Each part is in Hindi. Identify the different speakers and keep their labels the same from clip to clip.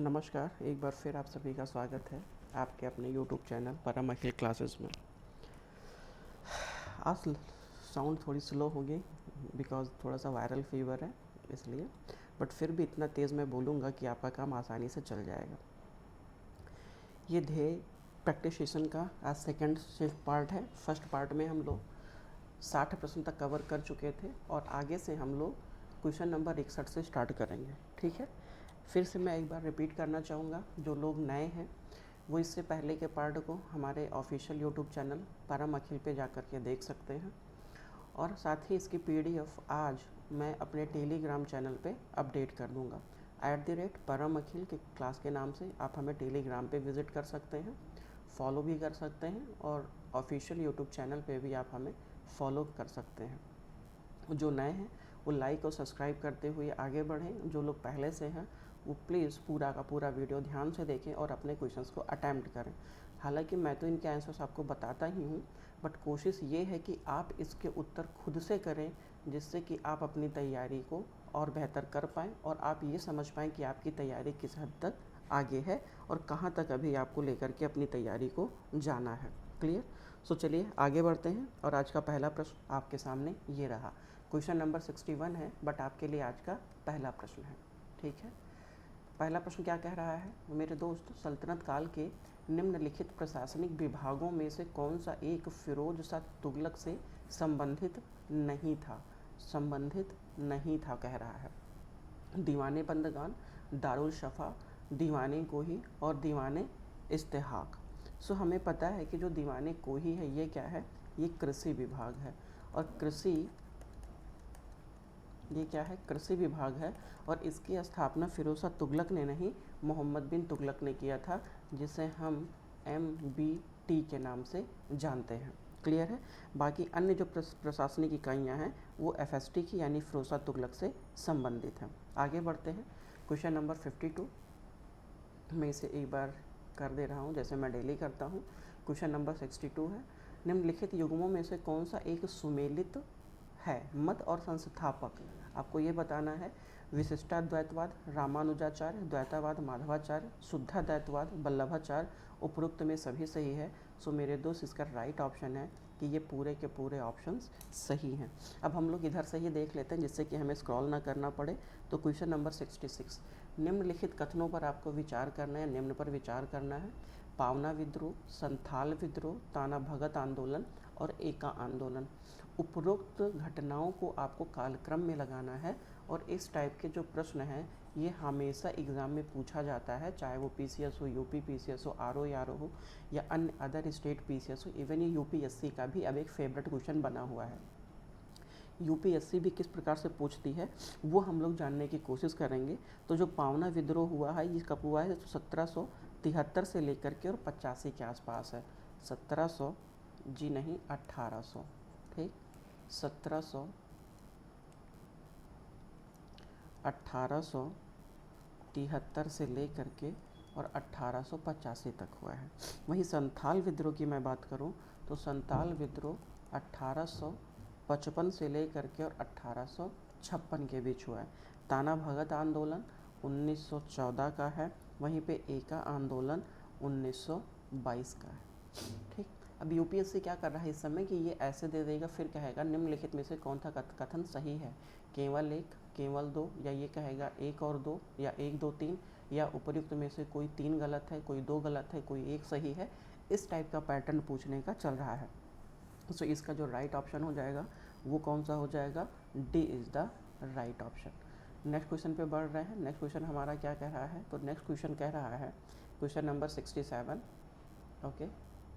Speaker 1: नमस्कार, एक बार फिर आप सभी का स्वागत है आपके अपने यूट्यूब चैनल परम अखिल क्लासेस में। आज साउंड थोड़ी स्लो हो गई बिकॉज़ थोड़ा सा वायरल फीवर है इसलिए, बट फिर भी इतना तेज़ मैं बोलूँगा कि आपका काम आसानी से चल जाएगा। ये ध्येय प्रैक्टिस सेशन का आज सेकंड शिफ्ट पार्ट है। फर्स्ट पार्ट में हम लोग 60 प्रश्न तक कवर कर चुके थे और आगे से हम लोग क्वेश्चन नंबर 61 से स्टार्ट करेंगे। ठीक है, फिर से मैं एक बार रिपीट करना चाहूँगा, जो लोग नए हैं वो इससे पहले के पार्ट को हमारे ऑफिशियल यूट्यूब चैनल परम अखिल पे जा कर के देख सकते हैं और साथ ही इसकी PDF आज मैं अपने टेलीग्राम चैनल पे अपडेट कर दूँगा। @परम अखिल के क्लास के नाम से आप हमें टेलीग्राम पे विज़िट कर सकते हैं, फॉलो भी कर सकते हैं और ऑफिशियल यूट्यूब चैनल पे भी आप हमें फॉलो कर सकते हैं। जो नए हैं वो लाइक और सब्सक्राइब करते हुए आगे बढ़ें। जो लोग पहले से हैं वो प्लीज़ पूरा का पूरा वीडियो ध्यान से देखें और अपने क्वेश्चंस को अटैम्प्ट करें। हालांकि मैं तो इनके आंसर्स आपको बताता ही हूँ, बट कोशिश ये है कि आप इसके उत्तर खुद से करें, जिससे कि आप अपनी तैयारी को और बेहतर कर पाएँ और आप ये समझ पाएँ कि आपकी तैयारी किस हद तक आगे है और कहाँ तक अभी आपको लेकर के अपनी तैयारी को जाना है। क्लियर? सो चलिए आगे बढ़ते हैं और आज का पहला प्रश्न आपके सामने ये रहा। क्वेश्चन नंबर 61 है, बट आपके लिए आज का पहला प्रश्न है। ठीक है, पहला प्रश्न क्या कह रहा है? मेरे दोस्त, सल्तनत काल के निम्नलिखित प्रशासनिक विभागों में से कौन सा एक फिरोज शाह तुगलक से संबंधित नहीं था? संबंधित नहीं था कह रहा है। दीवाने बंदगान, दारुल शफा, दीवाने कोही और दीवाने इस्तेहाक। सो हमें पता है कि जो दीवाने कोही है ये क्या है? ये कृषि विभाग है और ये क्या है? कृषि विभाग है और इसकी स्थापना फिरोज शाह तुगलक ने नहीं, मोहम्मद बिन तुगलक ने किया था, जिसे हम MBT के नाम से जानते हैं। क्लियर है? बाकी अन्य जो प्रशासनिक इकाइयाँ हैं वो FST की यानी फिरोज शाह तुगलक से संबंधित हैं। आगे बढ़ते हैं। क्वेश्चन नंबर 52 मैं इसे एक बार कर दे रहा हूँ जैसे मैं डेली करता हूँ। क्वेश्चन नंबर 62 है, निम्नलिखित युग्मों में से कौन सा एक सुमेलित है? मत और संस्थापक आपको ये बताना है। विशिष्टाद्वैतवाद, रामानुजाचार्य, द्वैतावाद, माधवाचार्य, शुद्धाद्वैतवाद, वल्लभाचार्य। उपरोक्त में सभी सही है। सो मेरे दोस्त इसका राइट ऑप्शन है कि ये पूरे के पूरे ऑप्शंस सही हैं। अब हम लोग इधर से ही देख लेते हैं जिससे कि हमें स्क्रॉल ना करना पड़े। तो क्वेश्चन नंबर 66, निम्नलिखित कथनों पर आपको विचार करना है, निम्न पर विचार करना है। पावना विद्रोह, संथाल विद्रोह, ताना भगत आंदोलन और एका आंदोलन। उपरोक्त घटनाओं को आपको कालक्रम में लगाना है और इस टाइप के जो प्रश्न हैं ये हमेशा एग्ज़ाम में पूछा जाता है, चाहे वो PCS हो, UP PCS हो, RO ARO हो या अन्य अदर स्टेट PCS हो। इवन ये UPSC का भी अब एक फेवरेट क्वेश्चन बना हुआ है। UPSC भी किस प्रकार से पूछती है वो हम लोग जानने की कोशिश करेंगे। तो जो पावना विद्रोह हुआ है ये कब हुआ है? तो 1773 से लेकर के और 85 के आसपास है। 1700 जी नहीं, 1800। ठीक, 1873 से लेकर के और 1885 तक हुआ है। वहीं संथाल विद्रोह की मैं बात करूं तो संथाल विद्रोह 1855 से लेकर के और 1856 के बीच हुआ है। ताना भगत आंदोलन 1914 का है, वहीं पे एका आंदोलन 1922 का है। ठीक, अब UPSC क्या कर रहा है इस समय कि ये ऐसे दे देगा, फिर कहेगा निम्नलिखित में से कौन सा कथन सही है? केवल एक, केवल दो, या ये कहेगा एक और दो, या एक दो तीन, या उपयुक्त में से कोई तीन गलत है, कोई दो गलत है, कोई एक सही है। इस टाइप का पैटर्न पूछने का चल रहा है। सो इसका जो राइट ऑप्शन हो जाएगा वो कौन सा हो जाएगा? D is the right option. Next question पे बढ़ रहे हैं। नेक्स्ट क्वेश्चन हमारा क्या कह रहा है? तो नेक्स्ट क्वेश्चन कह रहा है question number 67। Okay,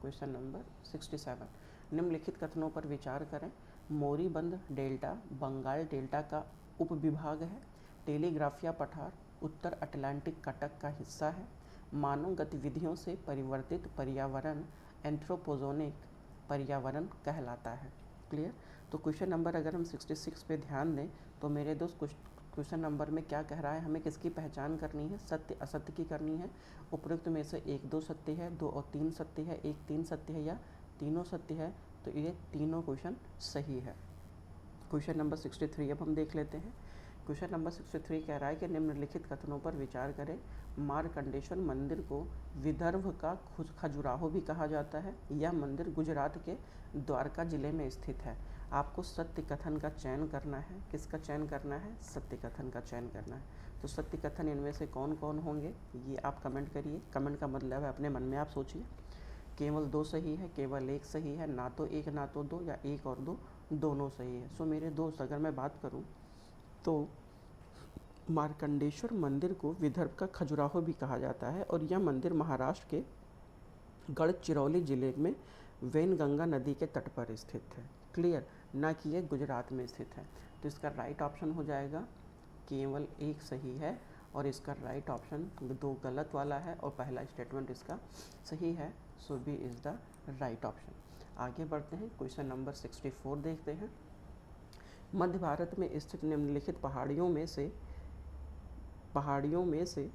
Speaker 1: question number 67, निम्नलिखित कथनों पर विचार करें। मोरीबंद डेल्टा बंगाल डेल्टा का उपविभाग है। टेलीग्राफिया पठार उत्तर अटलांटिक कटक का हिस्सा है। मानव गतिविधियों से परिवर्तित पर्यावरण एंथ्रोपोजोनिक पर्यावरण कहलाता है। क्लियर? तो क्वेश्चन नंबर अगर हम 66 पे ध्यान दें तो मेरे दोस्त क्वेश्चन नंबर में क्या कह रहा है? हमें किसकी पहचान करनी है? सत्य असत्य की करनी है। उपरोक्त में से एक दो सत्य है, दो और तीन सत्य है, एक तीन सत्य है या तीनों सत्य है। तो ये तीनों क्वेश्चन सही है। क्वेश्चन नंबर 63 अब हम देख लेते हैं। क्वेश्चन नंबर 63 कह रहा है कि निम्नलिखित कथनों पर विचार करें। मार्कंडेश्वर मंदिर को विदर्भ का खजुराहो भी कहा जाता है। यह मंदिर गुजरात के द्वारका जिले में स्थित है। आपको सत्य कथन का चयन करना है। किसका चयन करना है? सत्य कथन का चयन करना है। तो सत्य कथन इनमें से कौन कौन होंगे ये आप कमेंट करिए। कमेंट का मतलब है अपने मन में आप सोचिए। केवल 2 सही है, केवल 1 सही है, ना तो 1 ना तो 2, या 1 और 2 दोनों सही है। सो मेरे दोस्त, अगर मैं बात करूं तो मार्कंडेश्वर मंदिर को विदर्भ का खजुराहो भी कहा जाता है और यह मंदिर महाराष्ट्र के गढ़चिरौली जिले में वैनगंगा नदी के तट पर स्थित है। क्लियर? ना कि यह गुजरात में स्थित है। तो इसका राइट ऑप्शन हो जाएगा केवल 1 सही है और इसका राइट ऑप्शन 2 गलत वाला है और पहला स्टेटमेंट इसका सही है। So B is the right option. आगे बढ़ते हैं, क्वेश्चन नंबर 64 देखते हैं। मध्य भारत में स्थित निम्नलिखित पहाड़ियों में से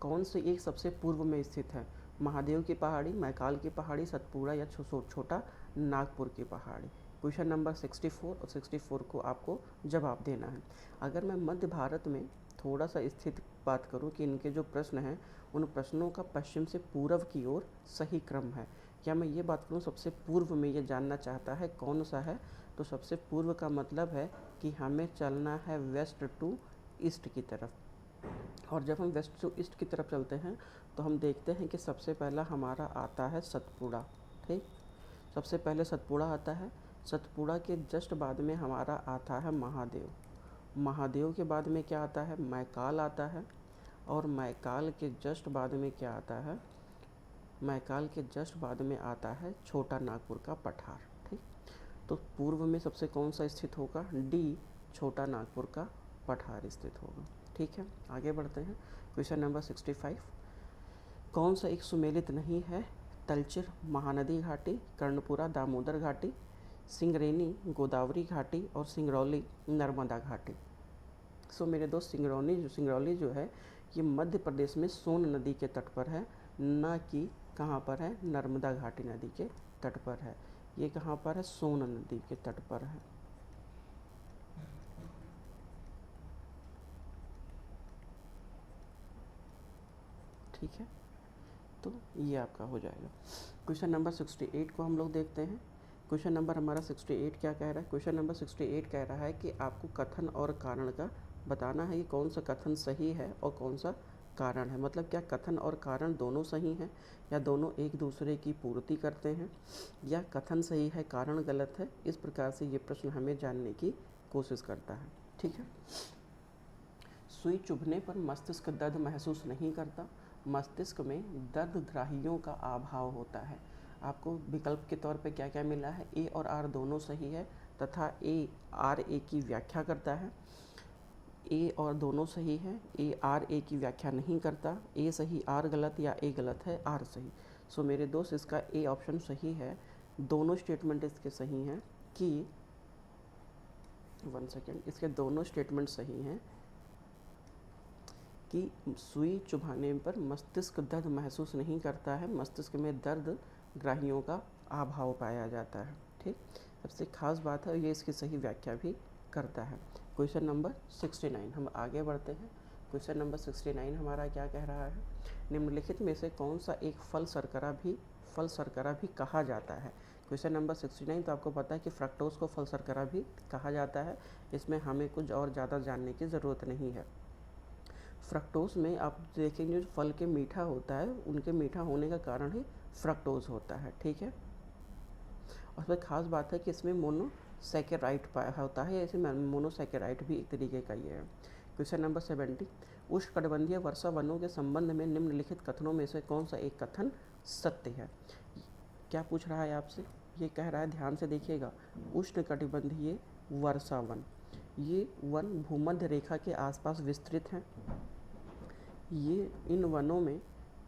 Speaker 1: कौन सी एक सबसे पूर्व में स्थित है? महादेव की पहाड़ी, मैकाल की पहाड़ी, सतपुड़ा या छोटा नागपुर की पहाड़ी। क्वेश्चन नंबर 64 और 64 को आपको जवाब देना है। अगर मैं मध्य भारत में थोड़ा सा स्थित बात करूं कि इनके जो प्रश्न हैं उन प्रश्नों का पश्चिम से पूर्व की ओर सही क्रम है, क्या मैं ये बात करूं सबसे पूर्व में ये जानना चाहता है कौन सा है? तो सबसे पूर्व का मतलब है कि हमें चलना है वेस्ट टू ईस्ट की तरफ। और जब हम वेस्ट टू ईस्ट की तरफ चलते हैं तो हम देखते हैं कि सबसे पहला हमारा आता है सतपुड़ा। ठीक, सबसे पहले सतपुड़ा आता है। सतपुड़ा के जस्ट बाद में हमारा आता है महादेव। महादेव के बाद में क्या आता है? मैकाल आता है। और मैकाल के जस्ट बाद में क्या आता है? मैकाल के जस्ट बाद में आता है छोटा नागपुर का पठार। ठीक, तो पूर्व में सबसे कौन सा स्थित होगा? डी, छोटा नागपुर का पठार स्थित होगा। ठीक है, आगे बढ़ते हैं। क्वेश्चन नंबर 65, कौन सा एक सुमेलित नहीं है? तलचिर महानदी घाटी, कर्णपुरा दामोदर घाटी, सिंगरेनी गोदावरी घाटी और सिंगरौली नर्मदा घाटी। सो मेरे दोस्त, सिंगरौली जो है ये मध्य प्रदेश में सोन नदी के तट पर है, ना कि कहाँ पर है? नर्मदा घाटी नदी के तट पर है। ये कहाँ पर है? सोन नदी के तट पर है। ठीक है, तो ये आपका हो जाएगा। क्वेश्चन नंबर 68 को हम लोग देखते हैं। क्वेश्चन नंबर हमारा 68 क्या कह रहा है? क्वेश्चन नंबर 68 कह रहा है कि आपको कथन और कारण का बताना है कि कौन सा कथन सही है और कौन सा कारण है। मतलब क्या कथन और कारण दोनों सही हैं, या दोनों एक दूसरे की पूर्ति करते हैं, या कथन सही है कारण गलत है। इस प्रकार से ये प्रश्न हमें जानने की कोशिश करता है। ठीक है, सुई चुभने पर मस्तिष्क दर्द महसूस नहीं करता। मस्तिष्क में दर्द ग्राहियों का अभाव होता है। आपको विकल्प के तौर पे क्या क्या मिला है? ए और आर दोनों सही है तथा ए आर ए की व्याख्या करता है। ए और दोनों सही है, ए आर ए की व्याख्या नहीं करता। ए सही, आर गलत, या ए गलत है, आर सही। सो मेरे दोस्त, इसका ए ऑप्शन सही है। दोनों स्टेटमेंट इसके सही हैं कि 1 सेकेंड, इसके दोनों स्टेटमेंट सही हैं कि सुई चुभाने पर मस्तिष्क दर्द महसूस नहीं करता है। मस्तिष्क में दर्द ग्राहियों का अभाव पाया जाता है। ठीक, सबसे खास बात है ये इसकी सही व्याख्या भी करता है। क्वेश्चन नंबर 69 हम आगे बढ़ते हैं। क्वेश्चन नंबर 69 हमारा क्या कह रहा है? निम्नलिखित में से कौन सा एक फल शर्करा भी कहा जाता है? क्वेश्चन नंबर 69, तो आपको पता है कि फ्रक्टोज को फल शर्करा भी कहा जाता है। इसमें हमें कुछ और ज़्यादा जानने की ज़रूरत नहीं है। फ्रक्टोज में आप देखेंगे जो फल के मीठा होता है, उनके मीठा होने का कारण ही फ्रक्टोज होता है। ठीक है, और उसमें खास बात है कि इसमें मोनोसैकेराइड होता है, ऐसे मोनोसैकेराइड भी एक तरीके का ये है। क्वेश्चन नंबर 70, उष्णकटिबंधीय वर्षा वनों के संबंध में निम्नलिखित कथनों में से कौन सा एक कथन सत्य है? क्या पूछ रहा है आपसे? ये कह रहा है, ध्यान से देखिएगा, उष्णकटिबंधीय वर्षा वन, ये वन भूमध्य रेखा के आसपास विस्तृत हैं। ये इन वनों में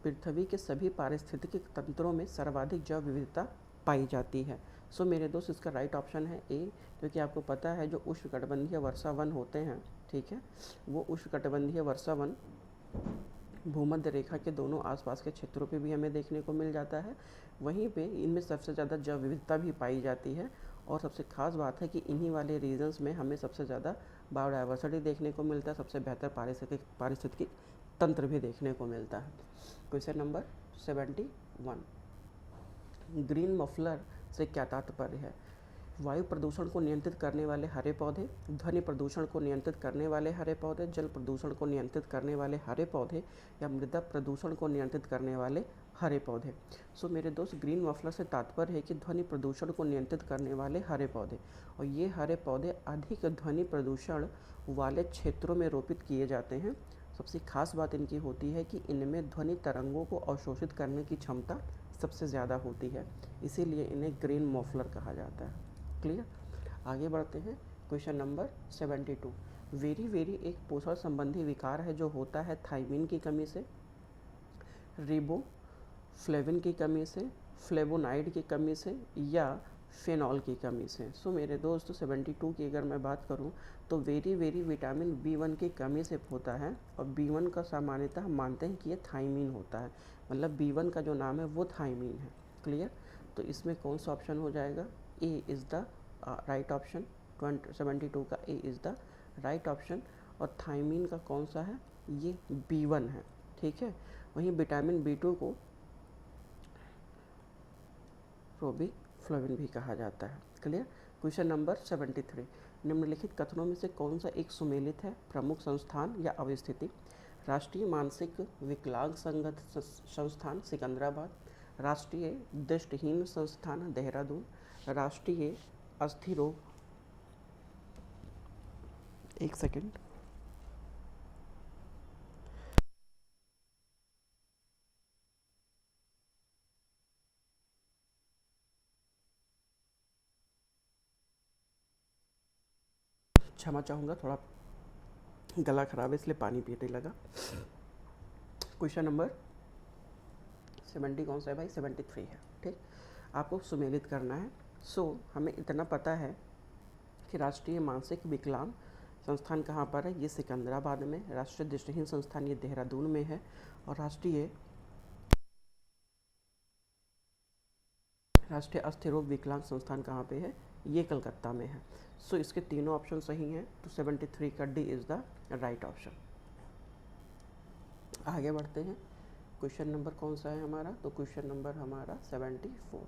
Speaker 1: पृथ्वी के सभी पारिस्थितिक तंत्रों में सर्वाधिक जैव विविधता पाई जाती है। सो मेरे दोस्त, इसका राइट ऑप्शन है ए, क्योंकि आपको पता है जो उष्णकटिबंधीय वर्षा वन होते हैं, ठीक है, वो उष्णकटिबंधीय वर्षा वन भूमध्य रेखा के दोनों आसपास के क्षेत्रों पे भी हमें देखने को मिल जाता है। वहीं पे इनमें सबसे ज़्यादा जैव विविधता भी पाई जाती है और सबसे ख़ास बात है कि इन्हीं वाले रीजन्स में हमें सबसे ज़्यादा बायोडाइवर्सिटी देखने को मिलता है, सबसे बेहतर पारिस्थितिक तंत्र भी देखने को मिलता है। क्वेश्चन नंबर 71, ग्रीन मफलर से क्या तात्पर्य है? वायु प्रदूषण को नियंत्रित करने वाले हरे पौधे, ध्वनि प्रदूषण को नियंत्रित करने वाले हरे पौधे, जल प्रदूषण को नियंत्रित करने वाले हरे पौधे, या मृदा प्रदूषण को नियंत्रित करने वाले हरे पौधे। सो मेरे दोस्त, ग्रीन मफलर से तात्पर्य है कि ध्वनि प्रदूषण को नियंत्रित करने वाले हरे पौधे, और ये हरे पौधे अधिक ध्वनि प्रदूषण वाले क्षेत्रों में रोपित किए जाते हैं। सबसे खास बात इनकी होती है कि इनमें ध्वनि तरंगों को अवशोषित करने की क्षमता सबसे ज़्यादा होती है, इसीलिए इन्हें ग्रीन मफलर कहा जाता है। क्लियर? आगे बढ़ते हैं। क्वेश्चन नंबर 72, वेरी वेरी एक पोषण संबंधी विकार है जो होता है थायमिन की कमी से, रिबोफ्लेविन की कमी से, फ्लेवोनाइड की कमी से, या फेनॉल की कमी से। सो मेरे दोस्त, 72 की अगर मैं बात करूं तो वेरी वेरी विटामिन B1 की कमी से होता है, और B1 का सामान्यतः हम मानते हैं कि ये थायमीन होता है, मतलब B1 का जो नाम है वो थायमीन है। क्लियर? तो इसमें कौन सा ऑप्शन हो जाएगा? ए इज़ द राइट ऑप्शन। 72 का ए इज़ द राइट ऑप्शन। और थायमीन का कौन सा है? ये B1 है। ठीक है। वहीं विटामिन B2 को रोबिफ्लाविन भी कहा जाता है। क्लियर? क्वेश्चन नंबर 73, निम्नलिखित कथनों में से कौन सा एक सुमेलित है? प्रमुख संस्थान या अवस्थिति? राष्ट्रीय मानसिक विकलांग संस्थान सिकंदराबाद, राष्ट्रीय दृष्टिहीन संस्थान देहरादून, राष्ट्रीय अस्थि रोग, एक सेकेंड, क्षमा चाहूँगा, थोड़ा गला खराब है इसलिए पानी पीने लगा। क्वेश्चन नंबर 70 कौन सा है भाई? 73 है। ठीक, आपको सुमेलित करना है। हमें इतना पता है कि राष्ट्रीय मानसिक विकलांग संस्थान कहाँ पर है? ये सिकंदराबाद में। राष्ट्रीय दृष्टिहीन संस्थान ये देहरादून में है, और राष्ट्रीय अस्थि रोग विकलांग संस्थान कहाँ पे है? ये कलकत्ता में है। इसके तीनों ऑप्शन सही हैं, तो 73 का D is the right option. आगे बढ़ते हैं। क्वेश्चन नंबर कौन सा है हमारा? तो क्वेश्चन नंबर हमारा 74,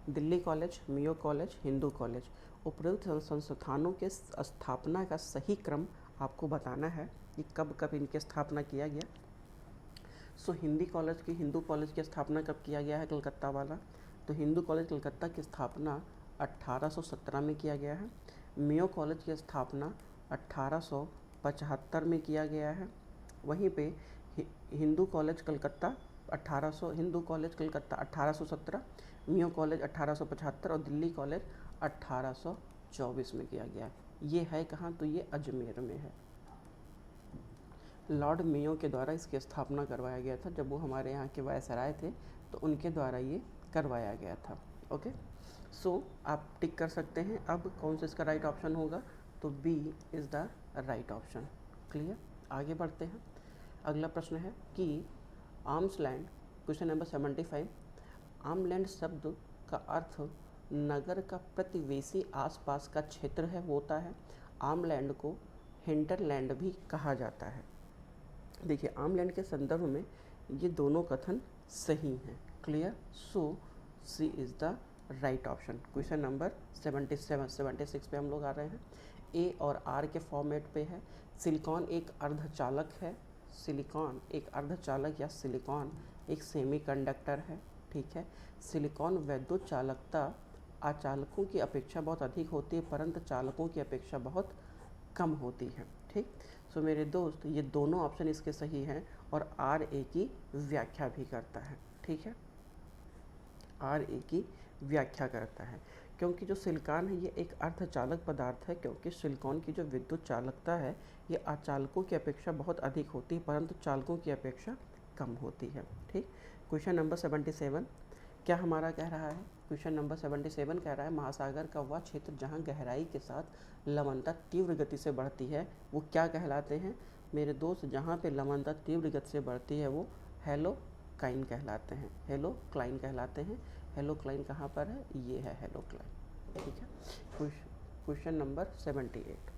Speaker 1: Delhi college, Mayo college, Hindu college, उपरोक्त संस्थानों के स्थापना का सही क्रम आपको बताना है कि कब कब इनकी स्थापना किया गया। हिंदू कॉलेज की स्थापना कब किया गया है? कलकत्ता वाला। तो हिंदू कॉलेज कलकत्ता की स्थापना 1817 में किया गया है। मियो कॉलेज की स्थापना 1875 में किया गया है। वहीं पे हिंदू कॉलेज कलकत्ता 1817, मियो कॉलेज 1875 और दिल्ली कॉलेज 1824 में किया गया है। ये है कहाँ? तो ये अजमेर में है। लॉर्ड मेयो के द्वारा इसकी स्थापना करवाया गया था। जब वो हमारे यहाँ के वायसराय थे तो उनके द्वारा ये करवाया गया था। ओके, आप टिक कर सकते हैं। अब कौन सा इसका राइट ऑप्शन होगा? तो B is the right option. Clear? आगे बढ़ते हैं। अगला प्रश्न है कि arms land, question number 75, arm land शब्द का अर्थ नगर का प्रतिवेशी आसपास का क्षेत्र है होता है। आर्म लैंड को हिंटरलैंड भी कहा जाता है। देखिए, आर्म लैंड के संदर्भ में ये दोनों कथन सही हैं। Clear? C is the right option. Question number 76 पे हम लोग आ रहे हैं। ए और आर के फॉर्मेट पे है। सिलिकॉन एक अर्धचालक है। सिलिकॉन एक अर्धचालक या सिलिकॉन एक सेमीकंडक्टर है। ठीक है। सिलिकॉन वैद्युत चालकता अचालकों की अपेक्षा बहुत अधिक होती है, परंतु चालकों की अपेक्षा बहुत कम होती है। ठीक। मेरे दोस्त, ये दोनों ऑप्शन इसके सही हैं, और आर ए की व्याख्या भी करता है। ठीक है, आर ए की व्याख्या करता है, क्योंकि जो सिलिकॉन है ये एक अर्धचालक पदार्थ है, क्योंकि सिलिकॉन की जो विद्युत चालकता है ये अचालकों की अपेक्षा बहुत अधिक होती है, परंतु चालकों की अपेक्षा कम होती है। ठीक। क्वेश्चन नंबर 77 क्या हमारा कह रहा है? क्वेश्चन नंबर 77 कह रहा है महासागर का वह क्षेत्र जहाँ गहराई के साथ लवणता तीव्र गति से बढ़ती है वो क्या कहलाते हैं? मेरे दोस्त, जहाँ पे लवणता तीव्र गति से बढ़ती है वो हेलोक्लाइन कहलाते हैं। हेलोक्लाइन कहलाते हैं। हेलोक्लाइन कहाँ पर है? ये है हेलोक्लाइन। ठीक है। क्वेश्चन नंबर 78,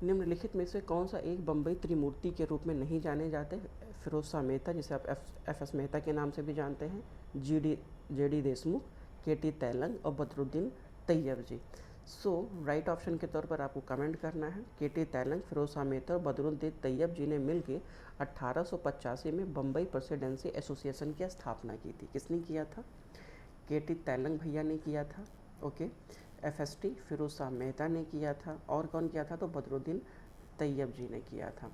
Speaker 1: निम्नलिखित में से कौन सा एक बम्बई त्रिमूर्ति के रूप में नहीं जाने जाते? फिरोज शाह मेहता, जिसे आप एफ एस मेहता के नाम से भी जानते हैं, जे डी देशमुख, के टी तैलंग और बदरुद्दीन तैयब जी। सो राइट ऑप्शन के तौर पर आपको कमेंट करना है, के टी तैलंग, फिरोज शाह मेहता और बदरुद्दीन तैयब जी ने मिलकर 1885 में बम्बई प्रेसिडेंसी एसोसिएशन की स्थापना की थी। किसने किया था? के टी तैलंग भैया ने किया था, okay. F S T Firoz Shah Mehta ने किया था, और कौन किया था? तो बदरुद्दीन तैयब जी ने किया था।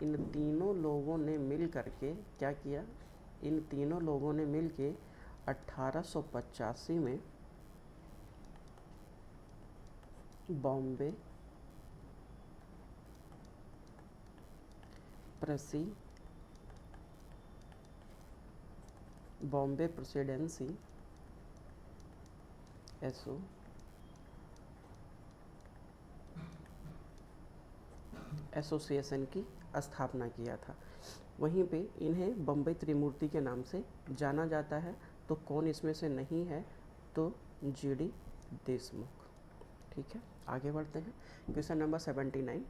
Speaker 1: इन तीनों लोगों ने मिल करके क्या किया? इन तीनों लोगों ने मिल के 1885 में बॉम्बे प्रेसिडेंसी एसोसिएशन की स्थापना किया था। वहीं पे इन्हें बम्बई त्रिमूर्ति के नाम से जाना जाता है। तो कौन इसमें से नहीं है? तो जी डी देशमुख। ठीक है, आगे बढ़ते हैं। क्वेश्चन नंबर 79,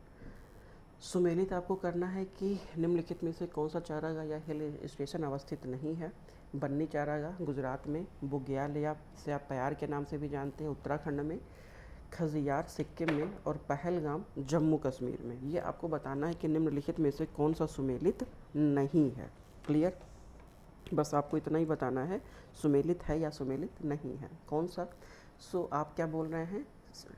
Speaker 1: सुमेलित आपको करना है कि निम्नलिखित में से कौन सा चारागाह या हिल स्टेशन अवस्थित नहीं है? बन्नी चारागाह गुजरात में, बुग्याल या से आप प्यार के नाम से भी जानते हैं उत्तराखंड में, खजियार सिक्किम में और पहलगाम जम्मू कश्मीर में। ये आपको बताना है कि निम्नलिखित में से कौन सा सुमेलित नहीं है। क्लियर? बस आपको इतना ही बताना है, सुमेलित है या सुमेलित नहीं है, कौन सा। सो आप क्या बोल रहे हैं?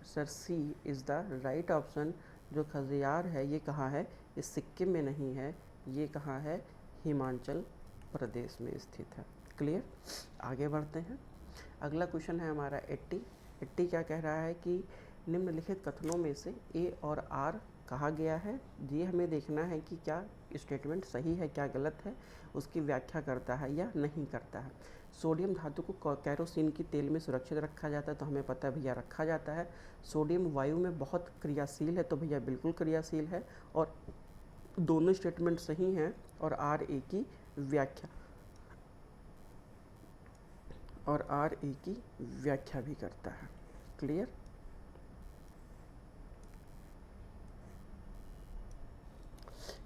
Speaker 1: Sir C is the right option. जो खजियार है ये कहाँ है? ये सिक्किम में नहीं है, ये कहाँ है? हिमाचल प्रदेश में स्थित है। क्लियर? आगे बढ़ते हैं। अगला क्वेश्चन है हमारा 80 क्या कह रहा है कि निम्नलिखित कथनों में से ए और आर कहा गया है। ये हमें देखना है कि क्या स्टेटमेंट सही है, क्या गलत है, उसकी व्याख्या करता है या नहीं करता है। सोडियम धातु को कैरोसिन की तेल में सुरक्षित रखा जाता है, तो हमें पता है भैया रखा जाता है। सोडियम वायु में बहुत क्रियाशील है, तो भैया बिल्कुल क्रियाशील है, और दोनों स्टेटमेंट सही हैं। और आर ए की व्याख्या भी करता है। क्लियर?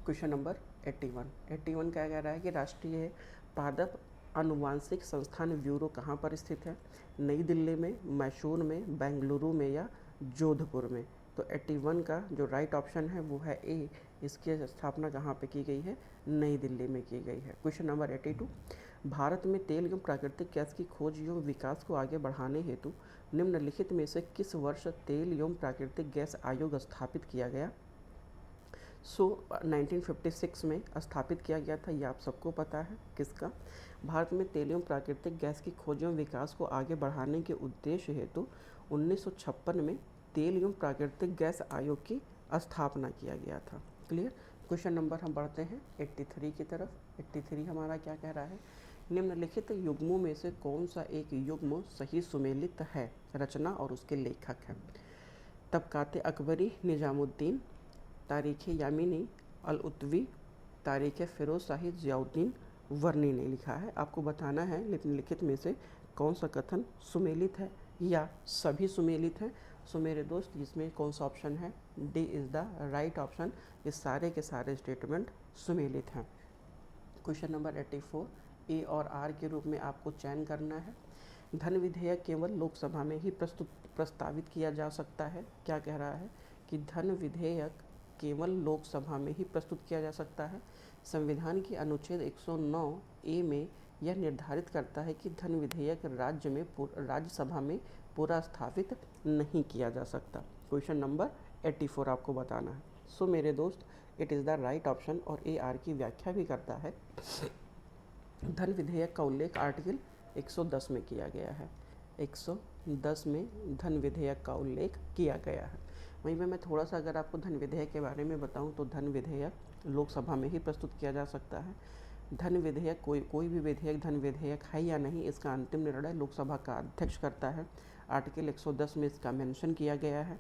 Speaker 1: क्वेश्चन नंबर 81 क्या कह रहा है कि राष्ट्रीय पादप आनुवांशिक संस्थान ब्यूरो कहाँ पर स्थित है? नई दिल्ली में, मैसूर में, बेंगलुरु में या जोधपुर में? तो 81 का जो राइट ऑप्शन है वो है ए। इसकी स्थापना कहाँ पे की गई है? नई दिल्ली में की गई है। क्वेश्चन नंबर 82, भारत में तेल एवं प्राकृतिक गैस की खोज एवं विकास को आगे बढ़ाने हेतु निम्नलिखित में से किस वर्ष तेल एवं प्राकृतिक गैस आयोग स्थापित किया गया? 1956 में स्थापित किया गया था। ये आप सबको पता है। किसका? भारत में तेल एवं प्राकृतिक गैस की खोज एवं विकास को आगे बढ़ाने के उद्देश्य हेतु 1956 में तेल एवं प्राकृतिक गैस आयोग की स्थापना किया गया था। क्लियर? क्वेश्चन नंबर हम बढ़ते हैं 83 की तरफ। 83 हमारा क्या कह रहा है? निम्नलिखित युग्मों में से कौन सा एक युग्म सही सुमेलित है? रचना और उसके लेखक हैं। तबकाते अकबरी निजामुद्दीन, तारीख़ यामिनी अल उत्वी, तारीख़ फ़िरोज़ शाही ज़ियाउद्दीन वर्नी ने लिखा है। आपको बताना है निम्नलिखित में से कौन सा कथन सुमेलित है या सभी सुमेलित हैं। सो मेरे दोस्त, इसमें कौन सा ऑप्शन है? D is the right option. ये सारे के सारे स्टेटमेंट सुमेलित हैं। क्वेश्चन नंबर 84, ए और आर के रूप में आपको चयन करना है। धन विधेयक केवल लोकसभा में ही प्रस्तावित किया जा सकता है। क्या कह रहा है कि धन विधेयक केवल लोकसभा में ही प्रस्तुत किया जा सकता है। संविधान की अनुच्छेद 109 ए में यह निर्धारित करता है कि धन विधेयक राज्यसभा में पूरा स्थापित नहीं किया जा सकता। क्वेश्चन नंबर 84 आपको बताना है। सो मेरे दोस्त, it is the right option, और ए आर की व्याख्या भी करता है। धन विधेयक का उल्लेख आर्टिकल 110 में किया गया है। 110 में धन विधेयक का उल्लेख किया गया है। वहीं पे मैं थोड़ा सा अगर आपको धन विधेयक के बारे में बताऊं तो धन विधेयक लोकसभा में ही प्रस्तुत किया जा सकता है। धन विधेयक कोई भी विधेयक धन विधेयक है या नहीं, इसका अंतिम निर्णय लोकसभा का अध्यक्ष करता है। आर्टिकल 110 में इसका मेंशन किया गया है।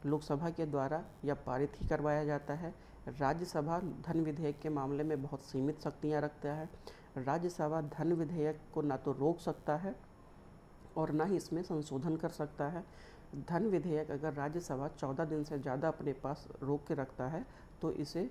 Speaker 1: लोकसभा के द्वारा यह पारित ही करवाया जाता है। राज्यसभा धन विधेयक के मामले में बहुत सीमित शक्तियाँ रखता है। राज्यसभा धन विधेयक को ना तो रोक सकता है और ना ही इसमें संशोधन कर सकता है। धन विधेयक अगर राज्यसभा 14 दिन से ज़्यादा अपने पास रोक के रखता है तो इसे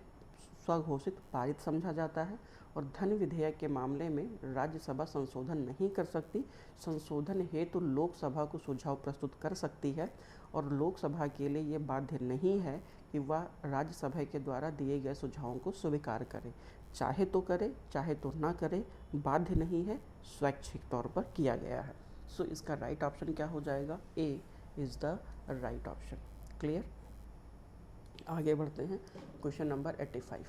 Speaker 1: स्वघोषित पारित समझा जाता है। और धन विधेयक के मामले में राज्यसभा संशोधन नहीं कर सकती। संशोधन हेतु लोकसभा को सुझाव प्रस्तुत कर सकती है और लोकसभा के लिए ये बाध्य नहीं है कि वह राज्यसभा के द्वारा दिए गए सुझावों को स्वीकार करे। चाहे तो करे, चाहे तो ना करे, बाध्य नहीं है, स्वैच्छिक तौर पर किया गया है। सो इसका राइट ऑप्शन क्या हो जाएगा? ए is the right option. Clear? आगे बढ़ते हैं। Question number 85।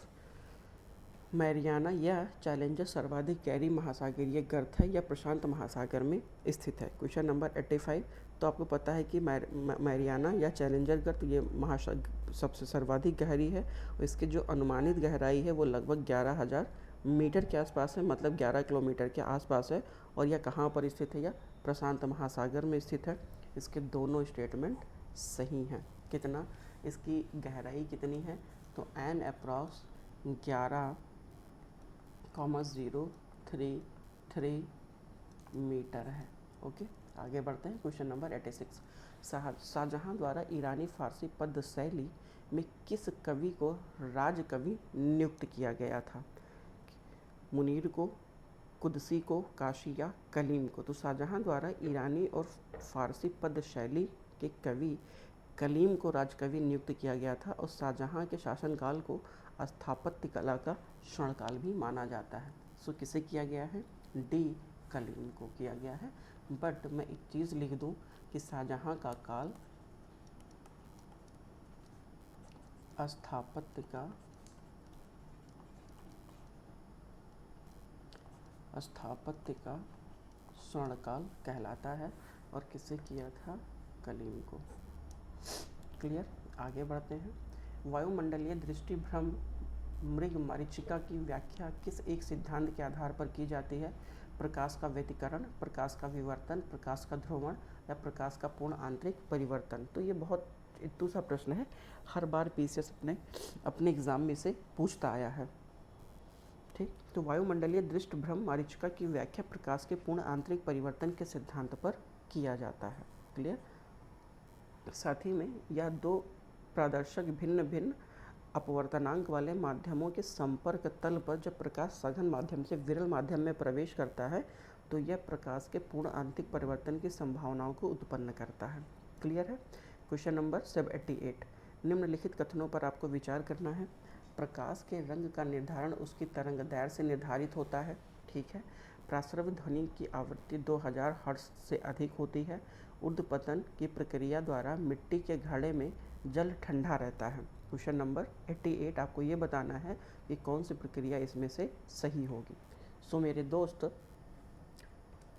Speaker 1: मैरियाना या चैलेंजर सर्वाधिक गहरी महासागरीय गर्त है या प्रशांत महासागर में स्थित है? Question number 85। तो आपको पता है कि मैरियाना या चैलेंजर गर्त ये सबसे सर्वाधिक गहरी है और इसकी जो अनुमानित गहराई है वो लगभग 11,000 मीटर के आसपास है, मतलब 11 किलोमीटर के आसपास है। और यह कहाँ पर स्थित है? यह प्रशांत महासागर में स्थित है। इसके दोनों स्टेटमेंट सही हैं। कितना इसकी गहराई कितनी है? तो एन अप्रॉक्स 11,033 मीटर है। ओके, आगे बढ़ते हैं। Question number 86। शाहजहां द्वारा ईरानी फारसी पद्य शैली में किस कवि को राजकवि नियुक्त किया गया था? मुनीर को, कुदसी को, काशी या कलीम को? तो शाहजहां द्वारा ईरानी और फारसी पद्य शैली के कवि कलीम को राजकवि नियुक्त किया गया था। और शाहजहां के शासनकाल को स्थापत्य कला का स्वर्णकाल भी माना जाता है। सो किसे किया गया है? डी कलीम को किया गया है। बट मैं एक चीज़ लिख दूं कि शाहजहां का काल स्थापत्य का स्वर्णकाल कहलाता है। और किसे किया था? कलीम को। क्लियर? आगे बढ़ते हैं। वायुमंडलीय दृष्टिभ्रम मृग मरीचिका की व्याख्या किस एक सिद्धांत के आधार पर की जाती है? प्रकाश का व्यतिकरण, प्रकाश का विवर्तन, प्रकाश का ध्रुवण या प्रकाश का पूर्ण आंतरिक परिवर्तन? तो ये बहुत इतू सा प्रश्न है, हर बार पीसीएस अपने एग्जाम में से पूछता आया है। ठीक, तो वायुमंडलीय दृष्टिभ्रम मरीचिका की व्याख्या प्रकाश के पूर्ण आंतरिक परिवर्तन के सिद्धांत पर किया जाता है। क्लियर? साथ ही में यह दो प्रदर्शक भिन्न भिन्न अपवर्तनांक वाले माध्यमों के संपर्क तल पर जब प्रकाश सघन माध्यम से विरल माध्यम में प्रवेश करता है तो यह प्रकाश के पूर्ण आंतरिक परिवर्तन की संभावनाओं को उत्पन्न करता है। क्लियर है? Question number 78। निम्नलिखित कथनों पर आपको विचार करना है। प्रकाश के रंग का निर्धारण उसकी तरंग दैर्घ्य से निर्धारित होता है। ठीक है। प्रासरव ध्वनि की आवृत्ति 2000 हर्ट्ज से अधिक होती है। ऊर्ध्वपतन की प्रक्रिया द्वारा मिट्टी के घड़े में जल ठंडा रहता है। क्वेश्चन नंबर 88 आपको ये बताना है कि कौन सी प्रक्रिया इसमें से सही होगी। सो मेरे दोस्त,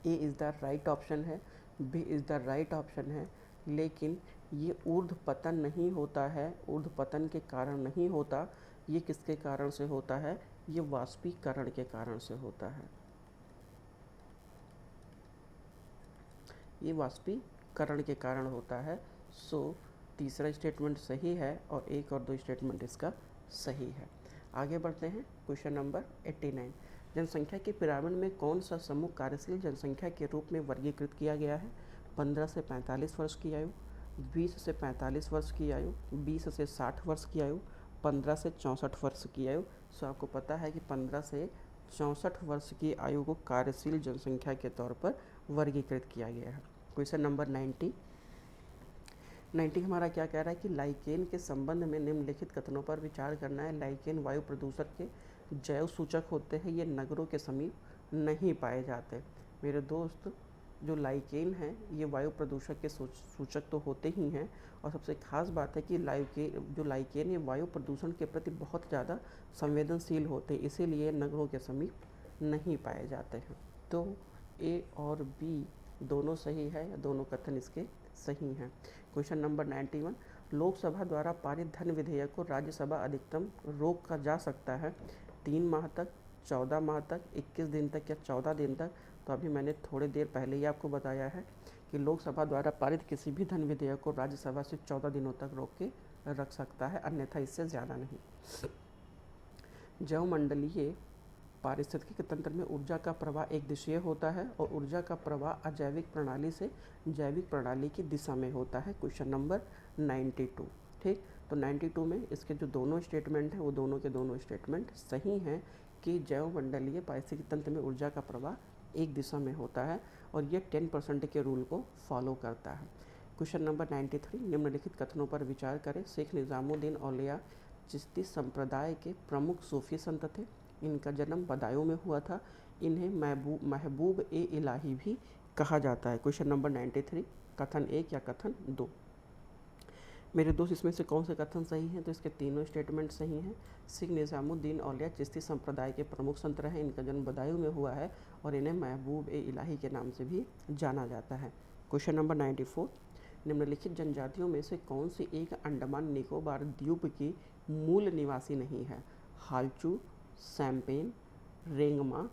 Speaker 1: A is the right option है, B is the right option है, लेकिन ये ऊर्ध्वपतन नहीं होता है, ऊर्ध्वपतन के कारण नहीं होता। ये किसके कारण से होता है? ये वाष्पीकरण के कारण से होता है। ये वाष्पीकरण के कारण होता है। सो तीसरा स्टेटमेंट सही है और एक और दो स्टेटमेंट इसका सही है। आगे बढ़ते हैं। Question number 89। जनसंख्या की पिरामिड में कौन सा समूह कार्यशील जनसंख्या के रूप में वर्गीकृत किया गया है? 15 से 45 वर्ष की आयु, 20 से 45 वर्ष की आयु, 20 से 60 वर्ष की आयु, 15 से 64 वर्ष की आयु। सो आपको पता है कि 15 से 64 वर्ष की आयु को कार्यशील जनसंख्या के तौर पर वर्गीकृत किया गया है। क्वेश्चन नंबर 90 हमारा क्या कह रहा है कि लाइकेन के संबंध में निम्नलिखित कथनों पर विचार करना है। लाइकेन वायु प्रदूषण के जैव सूचक होते हैं, ये नगरों के समीप नहीं पाए जाते। मेरे दोस्त, जो लाइकेन हैं ये वायु प्रदूषण के सूचक तो होते ही हैं और सबसे खास बात है कि लाइकेन ये वायु प्रदूषण के प्रति बहुत ज़्यादा संवेदनशील होते हैं, इसीलिए नगरों के समीप नहीं पाए जाते हैं। तो ए और बी दोनों सही है, दोनों कथन इसके सही हैं। Question number 91। लोकसभा द्वारा पारित धन विधेयक को राज्यसभा अधिकतम रोका जा सकता है 3 माह तक, 14 माह तक, 21 दिन तक या 14 दिन तक। तो अभी मैंने थोड़ी देर पहले ही आपको बताया है कि लोकसभा द्वारा पारित किसी भी धन विधेयक को राज्यसभा से 14 दिनों तक रोक के रख सकता है, अन्यथा इससे ज़्यादा नहीं। जैवमंडलीय पारिस्थितिकी तंत्र में ऊर्जा का प्रवाह एक दिशीय होता है और ऊर्जा का प्रवाह अजैविक प्रणाली से जैविक प्रणाली की दिशा में होता है। Question number 92। ठीक, तो 92 में इसके जो दोनों स्टेटमेंट हैं वो दोनों के दोनों स्टेटमेंट सही हैं कि जैवमंडलीय पारिस्थितिकी तंत्र में ऊर्जा का प्रवाह एक दिशा में होता है और ये 10% के रूल को फॉलो करता है। क्वेश्चन नंबर 93, निम्नलिखित कथनों पर विचार करें। शेख निज़ामुद्दीन औलिया चिश्ती संप्रदाय के प्रमुख सूफी संत थे। इनका जन्म बदायूं में हुआ था। इन्हें महबूब ए इलाही भी कहा जाता है। क्वेश्चन नंबर 93, कथन 1 या कथन 2। मेरे दोस्त, इसमें से कौन से कथन सही हैं? तो इसके तीनों स्टेटमेंट सही हैं। शेख निज़ामुद्दीन औलिया चिश्ती संप्रदाय के प्रमुख संत रहे। इनका जन्म बदायूं में हुआ है और इन्हें महबूब ए इलाही के नाम से भी जाना जाता है। क्वेश्चन नंबर 94, निम्नलिखित जनजातियों में से कौन सी एक अंडमान निकोबार द्वीप की मूल निवासी नहीं है? हालचू, सैम्पेन, रेंगमा,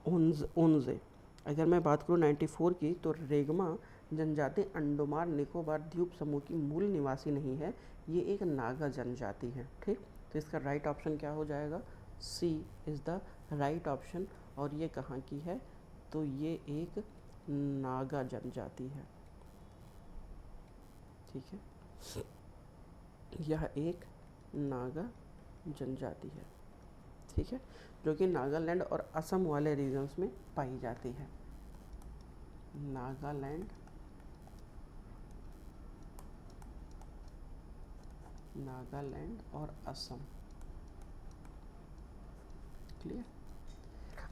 Speaker 1: ओंजे। अगर मैं बात करूँ 94 की, तो रेंगमा जनजाति अंडमान निकोबार द्वीप समूह की मूल निवासी नहीं है, ये एक नागा जनजाति है। ठीक, तो इसका राइट ऑप्शन क्या हो जाएगा? सी इज़ द राइट ऑप्शन। और ये कहाँ की है? तो ये एक नागा जनजाति है। ठीक है, यह एक नागा जनजाति है। ठीक है, जो कि नागालैंड और असम वाले रीजन्स में पाई जाती है। नागालैंड और असम। क्लियर?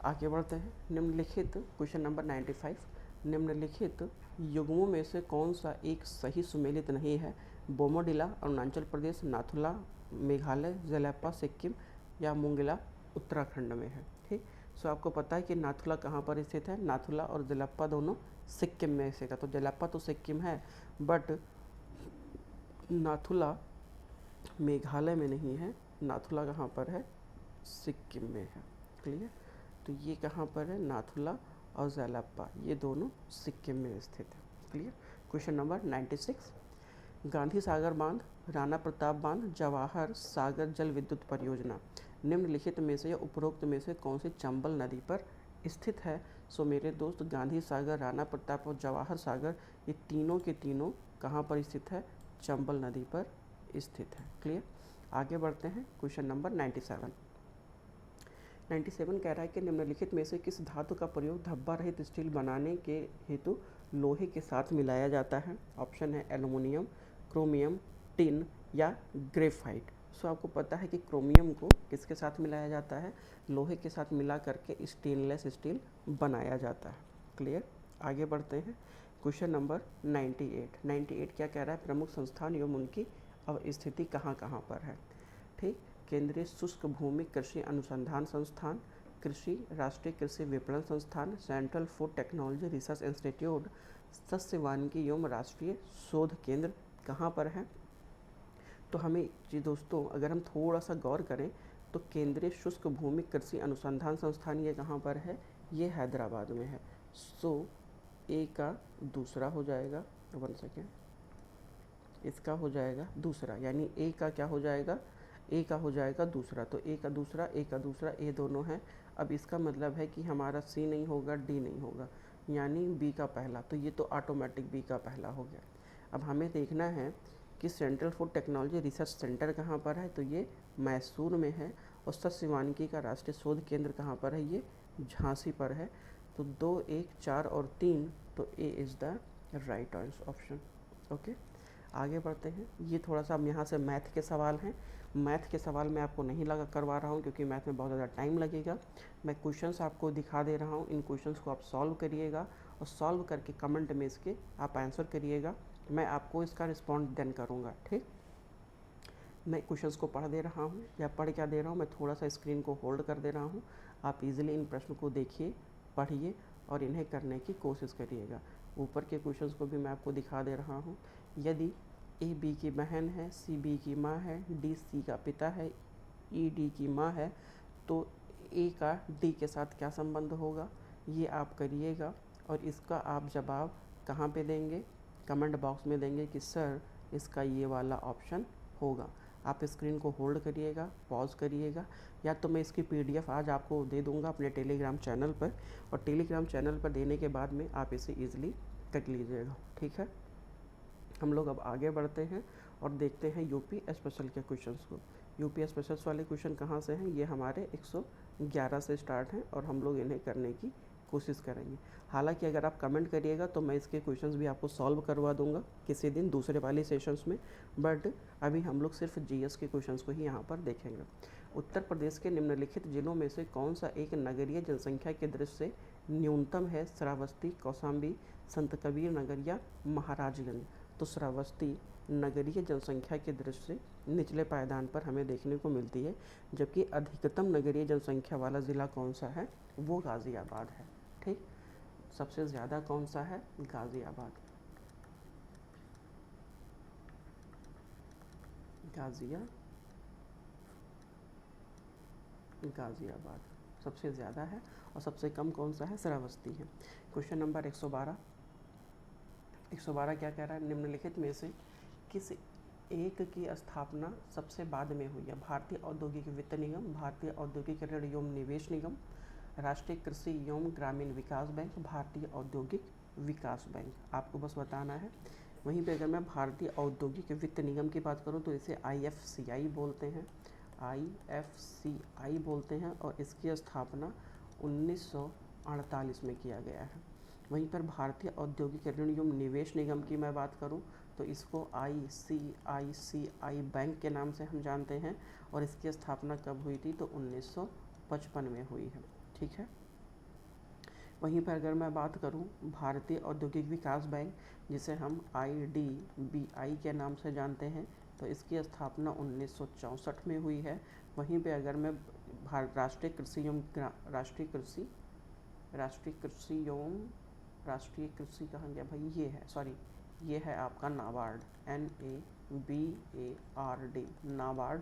Speaker 1: आगे बढ़ते हैं। निम्नलिखित क्वेश्चन नंबर 95, निम्नलिखित युग्मों में से कौन सा एक सही सुमेलित नहीं है? बोमोडिला अरुणाचल प्रदेश, नाथुला मेघालय, ज़ेलेपा सिक्किम या मुंगला उत्तराखंड में है। ठीक, सो आपको पता है कि नाथुला कहाँ पर स्थित है? नाथुला और ज़ेलेपा दोनों सिक्किम में स्थित है। तो ज़ेलेपा तो सिक्किम है, बट नाथुला मेघालय में नहीं है। नाथुला कहाँ पर है? सिक्किम में है। क्लियर? तो ये कहाँ पर है? नाथुला और ज़ेलेपा, ये दोनों सिक्किम में स्थित है। Clear? Question number 96, Gandhi Sagar बांध, राणा प्रताप बांध, जवाहर सागर जल विद्युत परियोजना निम्नलिखित में से या उपरोक्त में से कौन सी चंबल नदी पर स्थित है? सो मेरे दोस्त, गांधी सागर, राणा प्रताप और जवाहर सागर, ये तीनों के तीनों कहाँ पर स्थित है? चंबल नदी पर स्थित है। क्लियर? आगे बढ़ते हैं। क्वेश्चन नंबर 97 कह रहा है कि निम्नलिखित में से किस धातु का प्रयोग धब्बा रहित स्टील बनाने के हेतु लोहे के साथ मिलाया जाता है? ऑप्शन है एल्युमिनियम, क्रोमियम, टिन या ग्रेफाइट। सो आपको पता है कि क्रोमियम को किसके साथ मिलाया जाता है? लोहे के साथ मिला करके स्टेनलेस स्टील बनाया जाता है। क्लियर? आगे बढ़ते हैं। क्वेश्चन नंबर 98 क्या कह रहा है? प्रमुख संस्थान एवं उनकी स्थिति कहाँ कहाँ पर है? ठीक, केंद्रीय शुष्क भूमि कृषि अनुसंधान संस्थान, कृषि राष्ट्रीय कृषि विपणन संस्थान, central food technology research institute, सस्य वानिकी एवं राष्ट्रीय शोध केंद्र कहाँ पर है? तो हमें जी दोस्तों, अगर हम थोड़ा सा गौर करें तो केंद्रीय शुष्क भूमि कृषि अनुसंधान संस्थान ये कहाँ पर है? ये हैदराबाद में है। सो ए का दूसरा हो जाएगा, 1 सेकेंड, इसका हो जाएगा दूसरा, यानी ए का क्या हो जाएगा? ए का हो जाएगा दूसरा। तो ए का दूसरा, ए का दूसरा, ए दोनों है। अब इसका मतलब है कि हमारा सी नहीं होगा, डी नहीं होगा, यानी बी का पहला। तो ये तो ऑटोमेटिक बी का पहला हो गया। अब हमें देखना है कि central food technology research centre कहाँ पर है? तो ये मैसूर में है। और सस्य वानिकी का राष्ट्रीय शोध केंद्र कहाँ पर है? ये झांसी पर है। तो 2, 1, 4 और 3, तो ए is the right option. Okay, आगे बढ़ते हैं। ये थोड़ा सा अब यहाँ से मैथ के सवाल हैं। मैथ के सवाल मैं आपको नहीं लगा करवा रहा हूँ क्योंकि मैथ में बहुत ज़्यादा टाइम लगेगा। मैं क्वेश्चंस आपको दिखा दे रहा हूँ, इन क्वेश्चंस को आप सॉल्व करिएगा और सॉल्व करके कमेंट में इसके आप आंसर करिएगा। मैं आपको इसका रिस्पॉन्ड देन करूँगा। ठीक, मैं क्वेश्चंस को पढ़ दे रहा हूँ या पढ़ क्या दे रहा हूँ, मैं थोड़ा सा स्क्रीन को होल्ड कर दे रहा हूँ। आप इजीली इन प्रश्न को देखिए, पढ़िए और इन्हें करने की कोशिश करिएगा। ऊपर के क्वेश्चंस को भी मैं आपको दिखा दे रहा हूँ। यदि ए बी की बहन है, सी बी की माँ है, डी सी का पिता है, ई डी की माँ है, तो ए का डी के साथ क्या संबंध होगा? ये आप करिएगा और इसका आप जवाब कहाँ पे देंगे? कमेंट बॉक्स में देंगे कि सर इसका ये वाला ऑप्शन होगा। आप स्क्रीन को होल्ड करिएगा, पॉज करिएगा, या तो मैं इसकी PDF आज आपको दे दूंगा अपने टेलीग्राम चैनल पर, और टेलीग्राम चैनल पर देने के बाद में आप इसे ईजिली कर लीजिएगा, ठीक है। हम लोग अब आगे बढ़ते हैं और देखते हैं यूपी स्पेशल के क्वेश्चंस को। यूपी स्पेशल वाले क्वेश्चन कहाँ से हैं? ये हमारे 111 से स्टार्ट हैं और हम लोग इन्हें करने की कोशिश करेंगे। हालांकि अगर आप कमेंट करिएगा तो मैं इसके क्वेश्चंस भी आपको सॉल्व करवा दूंगा किसी दिन दूसरे वाले सेशंस में, बट अभी हम लोग सिर्फ GS के क्वेश्चंस को ही यहाँ पर देखेंगे। उत्तर प्रदेश के निम्नलिखित जिलों में से कौन सा एक नगरीय जनसंख्या के दृष्टि से न्यूनतम है? श्रावस्ती, कौशाम्बी, संत कबीर नगर या महाराजगंज? तो श्रावस्ती नगरीय जनसंख्या की दृष्टि से निचले पायदान पर हमें देखने को मिलती है, जबकि अधिकतम नगरीय जनसंख्या वाला ज़िला कौन सा है? वो गाज़ियाबाद है, ठीक। सबसे ज़्यादा कौन सा है? गाज़ियाबाद। गाज़ियाबाद सबसे ज़्यादा है, और सबसे कम कौन सा है? श्रावस्ती है। क्वेश्चन नंबर 112 क्या कह रहा है? निम्नलिखित में से किस एक की स्थापना सबसे बाद में हुई है? भारतीय औद्योगिक वित्त निगम, भारतीय औद्योगिक ऋण एवं निवेश निगम, राष्ट्रीय कृषि एवं ग्रामीण विकास बैंक, भारतीय औद्योगिक विकास बैंक। आपको बस बताना है। वहीं पे अगर मैं भारतीय औद्योगिक वित्त निगम की बात करूं तो इसे IFCI बोलते हैं, IFCI बोलते हैं, और इसकी स्थापना 1948 में किया गया है। वहीं पर भारतीय औद्योगिक ऋण एवं निवेश निगम की मैं बात करूं तो इसको ICICI बैंक के नाम से हम जानते हैं, और इसकी स्थापना कब हुई थी? तो 1955 में हुई है, ठीक है। वहीं पर अगर मैं बात करूं भारतीय औद्योगिक विकास बैंक, जिसे हम IDBI के नाम से जानते हैं, तो इसकी स्थापना 1964 में हुई है। वहीं पे अगर मैं राष्ट्रीय कृषि कहाँ गया भाई? ये है, सॉरी, ये है आपका नाबार्ड, NABARD, नाबार्ड।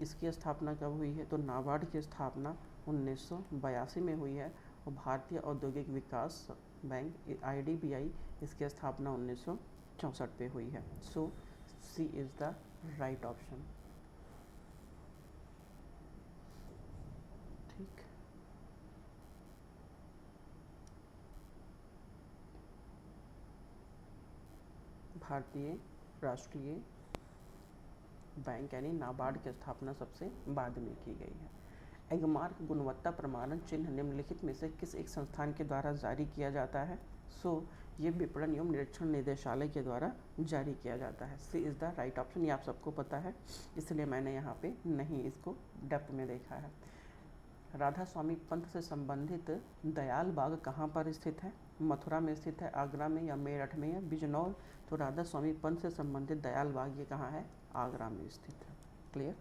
Speaker 1: इसकी स्थापना कब हुई है? तो नाबार्ड की स्थापना 1982 में हुई है, और भारतीय औद्योगिक विकास बैंक IDBI इसकी स्थापना 1964 पे हुई है। सो C is the right option, ठीक। भारतीय राष्ट्रीय बैंक यानी नाबार्ड की स्थापना सबसे बाद में की गई है। एगमार्क गुणवत्ता प्रमाणन चिन्ह निम्नलिखित में से किस एक संस्थान के द्वारा जारी किया जाता है? ये विपणन एवं निरीक्षण निदेशालय के द्वारा जारी किया जाता है। C is the right option. ये आप सबको पता है, इसलिए मैंने यहाँ पे नहीं इसको डेप्थ में देखा है। राधा स्वामी पंथ से संबंधित दयाल बाग कहाँ पर स्थित है? मथुरा में स्थित है, आगरा में, या मेरठ में, या बिजनौर? तो राधा स्वामी पंथ से संबंधित दयाल बाग ये कहाँ है? आगरा में स्थित है, clear.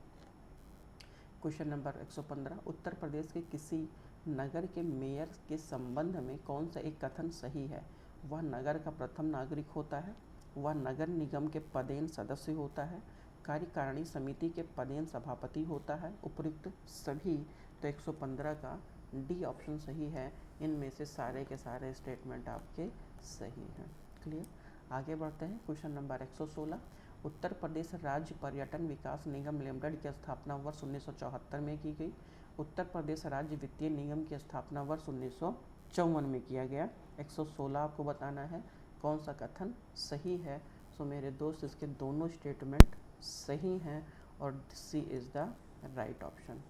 Speaker 1: Question number 115 Uttar Pradesh के किसी नगर के मेयर के संबंध में कौन सा एक कथन सही है? वह नगर का प्रथम नागरिक होता है, वह नगर निगम के पदेन सदस्य होता है, कार्यकारिणी समिति के पदेन सभापति होता है, उपयुक्त सभी। तो 115 का D ऑप्शन सही है। इनमें से सारे के सारे स्टेटमेंट आपके सही हैं, क्लियर। आगे बढ़ते हैं। क्वेश्चन नंबर 116 उत्तर प्रदेश राज्य पर्यटन विकास निगम लिमिटेड की स्थापना वर्ष 1974 में की गई। उत्तर प्रदेश राज्य वित्तीय निगम की स्थापना वर्ष 1954 में किया गया। 116 आपको बताना है कौन सा कथन सही है। सो मेरे दोस्त इसके दोनों स्टेटमेंट सही हैं, और C is the right option,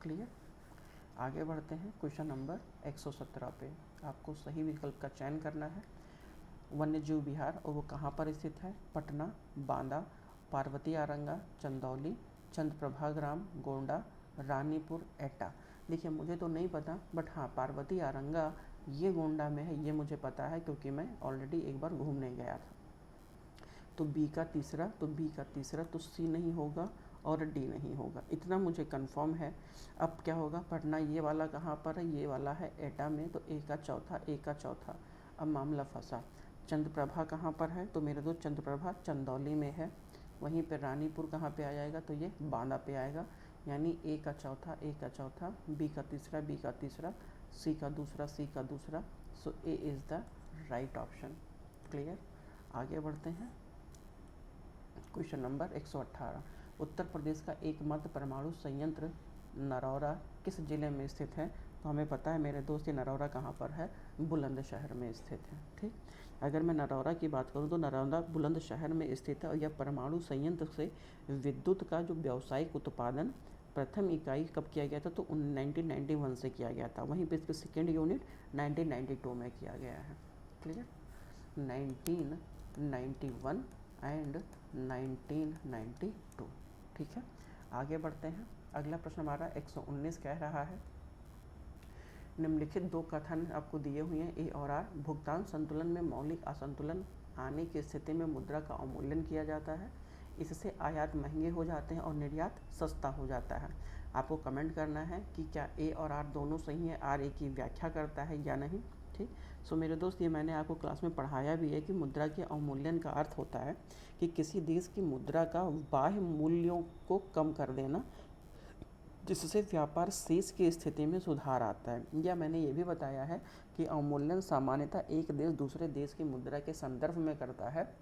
Speaker 1: clear. आगे बढ़ते हैं। क्वेश्चन नंबर 117 पे आपको सही विकल्प का चयन करना है। वन्य जीव विहार, और वो कहाँ पर स्थित है? पटना, बांदा, पार्वती आरंगा, चंदौली, चंद्रप्रभा ग्राम, गोंडा, रानीपुर, एटा। देखिए मुझे तो नहीं पता, बट हाँ पार्वती आरंगा ये गोंडा में है, ये मुझे पता है क्योंकि मैं ऑलरेडी एक बार घूमने गया था। तो B का तीसरा, तो C नहीं होगा और D नहीं होगा, इतना मुझे कंफर्म है। अब क्या होगा? पटना ये वाला कहाँ पर है? ये वाला है एटा में, तो A का चौथा। अब मामला फंसा। चंद्रप्रभा कहाँ पर है? तो मेरे दोस्त चंद्रप्रभा चंदौली में है। वहीं पर रानीपुर कहाँ पे आ जाएगा? तो ये बांदा पे आएगा। यानी A का चौथा, B का तीसरा, C का दूसरा। सो A is the right option, clear. आगे बढ़ते हैं। क्वेश्चन नंबर 118 उत्तर प्रदेश का एकमात्र परमाणु संयंत्र नरौरा किस जिले में स्थित है? तो हमें पता है मेरे दोस्त, ये नरौरा कहाँ पर है? बुलंदशहर में स्थित है। ठीक, अगर मैं नरौरा की बात करूँ तो नरौरा बुलंदशहर में स्थित है और यह परमाणु संयंत्र से विद्युत का जो व्यावसायिक उत्पादन प्रथम इकाई कब किया गया था? तो 1991 से किया गया था। वहीं पे इसकी सेकेंड यूनिट 1992 में किया गया है। क्लियर? 1991 एंड 1992। ठीक है, आगे बढ़ते हैं। अगला प्रश्न हमारा 119 कह रहा है, निम्नलिखित दो कथन आपको दिए हुए हैं ए और आर। भुगतान संतुलन में मौलिक असंतुलन आने की स्थिति में मुद्रा का अवमूल्यन किया जाता है, इससे आयात महंगे हो जाते हैं और निर्यात सस्ता हो जाता है। आपको कमेंट करना है कि क्या ए और आर दोनों सही है, आर ए की व्याख्या करता है या नहीं। ठीक, सो मेरे दोस्त, ये मैंने आपको क्लास में पढ़ाया भी है कि मुद्रा के अवमूल्यन का अर्थ होता है कि किसी देश की मुद्रा का बाह्य मूल्यों को कम कर देना, जिससे व्यापार शेष की स्थिति में सुधार आता है। या मैंने ये भी बताया है कि अवमूल्यन सामान्यतः एक देश दूसरे देश की मुद्रा के संदर्भ में करता है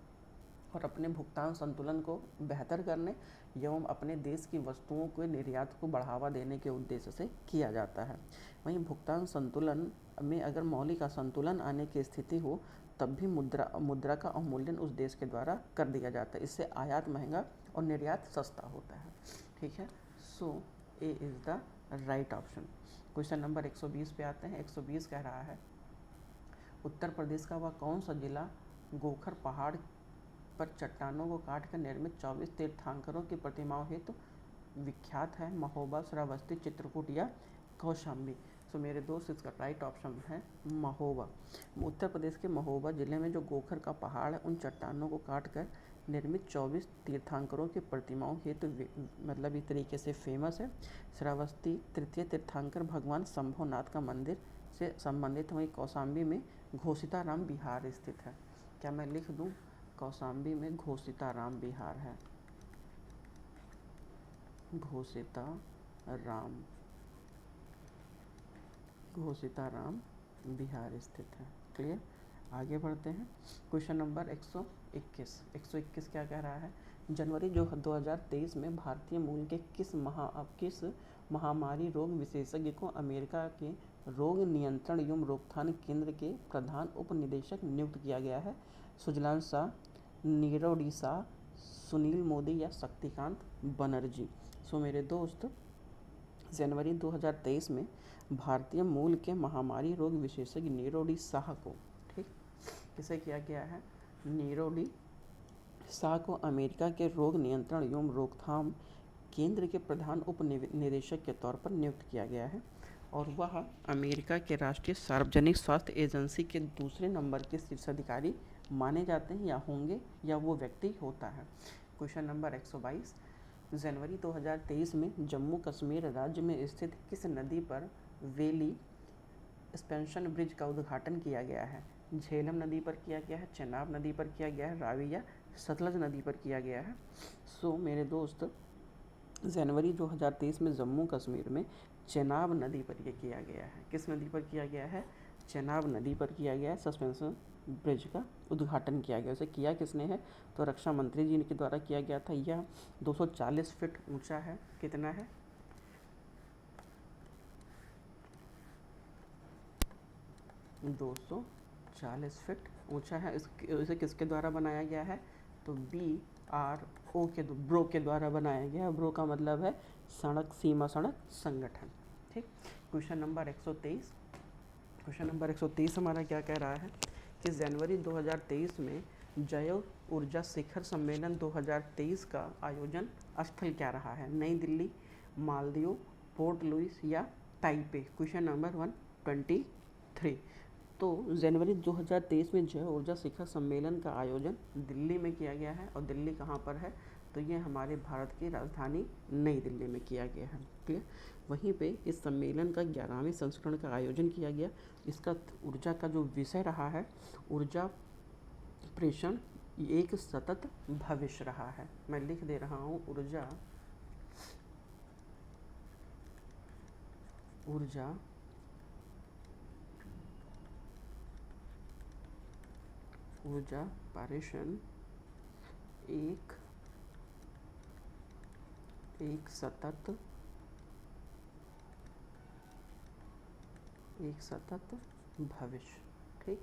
Speaker 1: और अपने भुगतान संतुलन को बेहतर करने एवं अपने देश की वस्तुओं के निर्यात को बढ़ावा देने के उद्देश्य से किया जाता है। वहीं भुगतान संतुलन में अगर मौलिक असंतुलन आने की स्थिति हो तब भी मुद्रा का अवमूल्यन उस देश के द्वारा कर दिया जाता है, इससे आयात महंगा और निर्यात सस्ता होता है। ठीक है, so A is the right option. Question number 120 पे आते हैं। 120 कह रहा है, उत्तर प्रदेश का वह कौन सा जिला गोखर पहाड़ पर चट्टानों को काटकर निर्मित 24 तीर्थंकरों की प्रतिमाओं हेतु विख्यात है? महोबा, श्रावस्ती, चित्रकूट या कौशाम्बी। सो मेरे दोस्त, इसका राइट ऑप्शन है महोबा। उत्तर प्रदेश के महोबा जिले में जो गोखर का पहाड़ है, उन चट्टानों को काटकर निर्मित 24 तीर्थंकरों की प्रतिमाओं हेतु मतलब इस तरीके से फेमस है। श्रावस्ती तृतीय तीर्थंकर भगवान शंभुनाथ का मंदिर से संबंधित। वहीं कौशाम्बी में घोषिताराम विहार स्थित है। क्या मैं लिख दूं? कौशाम्बी में घोषिताराम विहार है। घोषिताराम विहार स्थित है। क्लियर? आगे बढ़ते हैं। Question number 121। 121 क्या कह रहा है? जनवरी जो 2023 में भारतीय मूल के किस महामारी रोग विशेषज्ञ को अमेरिका के रोग नियंत्रण एवं रोकथाम केंद्र के प्रधान उप निदेशक नियुक्त किया गया है? सुजलान शाह, नीरव डी शाह, सुनील मोदी या शक्तिकांत बनर्जी। सो मेरे दोस्त, जनवरी 2023 में भारतीय मूल के महामारी रोग विशेषज्ञ नीरव डी शाह को, ठीक, किसे किया गया है? नीरव डी शाह को अमेरिका के रोग नियंत्रण एवं रोकथाम केंद्र के प्रधान उप निदेशक के तौर पर नियुक्त किया गया है और वह अमेरिका के राष्ट्रीय सार्वजनिक स्वास्थ्य एजेंसी के दूसरे नंबर के शीर्ष अधिकारी माने जाते हैं या होंगे, या वो व्यक्ति होता है। Question number 122। जनवरी 2023 में जम्मू कश्मीर राज्य में स्थित किस नदी पर वेली एक्सपेंशन ब्रिज का उद्घाटन किया गया है? झेलम नदी पर किया गया है, चेनाब नदी पर किया गया है, रावी या सतलज नदी पर किया गया है? सो मेरे दोस्त, जनवरी 2023 में जम्मू कश्मीर में चेनाब नदी पर यह किया गया है। किस नदी पर किया गया है? चेनाब नदी पर किया गया है। सस्पेंशन ब्रिज का उद्घाटन किया गया। उसे किया किसने है? तो रक्षा मंत्री जी के द्वारा किया गया था। यह 240 फीट ऊंचा है। कितना है? 240 फीट ऊंचा है। इसे किसके द्वारा बनाया गया है? तो ब्रो के द्वारा बनाया गया है। ब्रो का मतलब है सड़क सीमा सड़क संगठन। ठीक। Question number 123। क्वेश्चन नंबर 123 हमारा क्या कह रहा है कि जनवरी 2023 में जैव ऊर्जा शिखर सम्मेलन 2023 का आयोजन स्थल क्या रहा है? नई दिल्ली, मालदीव, पोर्ट लुइस या ताइपे। Question number 123। तो जनवरी 2023 में जैव ऊर्जा शिखर सम्मेलन का आयोजन दिल्ली में किया गया है। और दिल्ली कहाँ पर है? तो ये हमारे भारत की राजधानी नई दिल्ली में किया गया है। क्लियर? वहीं पे इस सम्मेलन का 11वें संस्करण का आयोजन किया गया। इसका ऊर्जा का जो विषय रहा है, ऊर्जा प्रेषण एक सतत भविष्य रहा है। मैं लिख दे रहा हूँ, ऊर्जा प्रेषण एक एक सतत भविष्य। ठीक,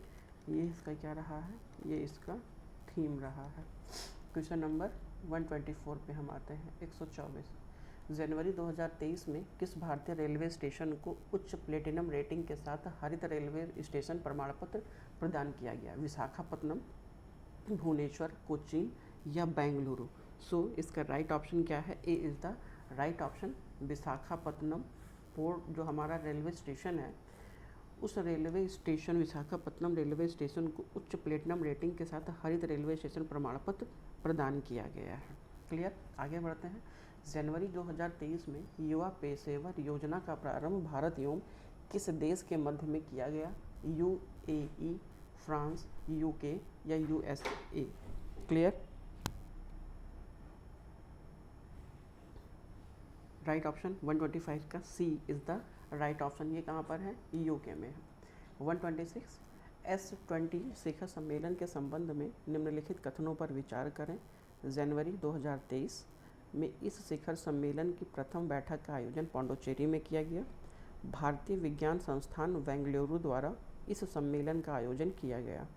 Speaker 1: ये इसका क्या रहा है, ये इसका थीम रहा है। क्वेश्चन नंबर 124 पे हम आते हैं। 124, जनवरी 2023 में किस भारतीय रेलवे स्टेशन को उच्च प्लेटिनम रेटिंग के साथ हरित रेलवे स्टेशन प्रमाण पत्र प्रदान किया गया? विशाखापत्तनम, भुवनेश्वर, कोचीन या बेंगलुरु? सो इसका राइट ऑप्शन क्या है? ए is the right option. Visakhapatnam port जो हमारा रेलवे स्टेशन है, उस railway station Visakhapatnam railway station को उच्च प्लेटिनम रेटिंग के साथ हरित रेलवे स्टेशन प्रमाण पत्र प्रदान किया गया है। क्लियर, आगे बढ़ते हैं। जनवरी 2023 में युवा पेशेवर योजना का प्रारंभ भारत एवं किस देश के मध्य में किया गया? UAE, फ्रांस, UK या USA? क्लियर, राइट ऑप्शन 125 का C is the right option. ये कहाँ पर है? UK में है। 126, S20 शिखर सम्मेलन के संबंध में निम्नलिखित कथनों पर विचार करें। जनवरी 2023 में इस शिखर सम्मेलन की प्रथम बैठक का आयोजन पौंडुचेरी में किया गया। भारतीय विज्ञान संस्थान बेंगलुरु द्वारा इस सम्मेलन का आयोजन किया गया।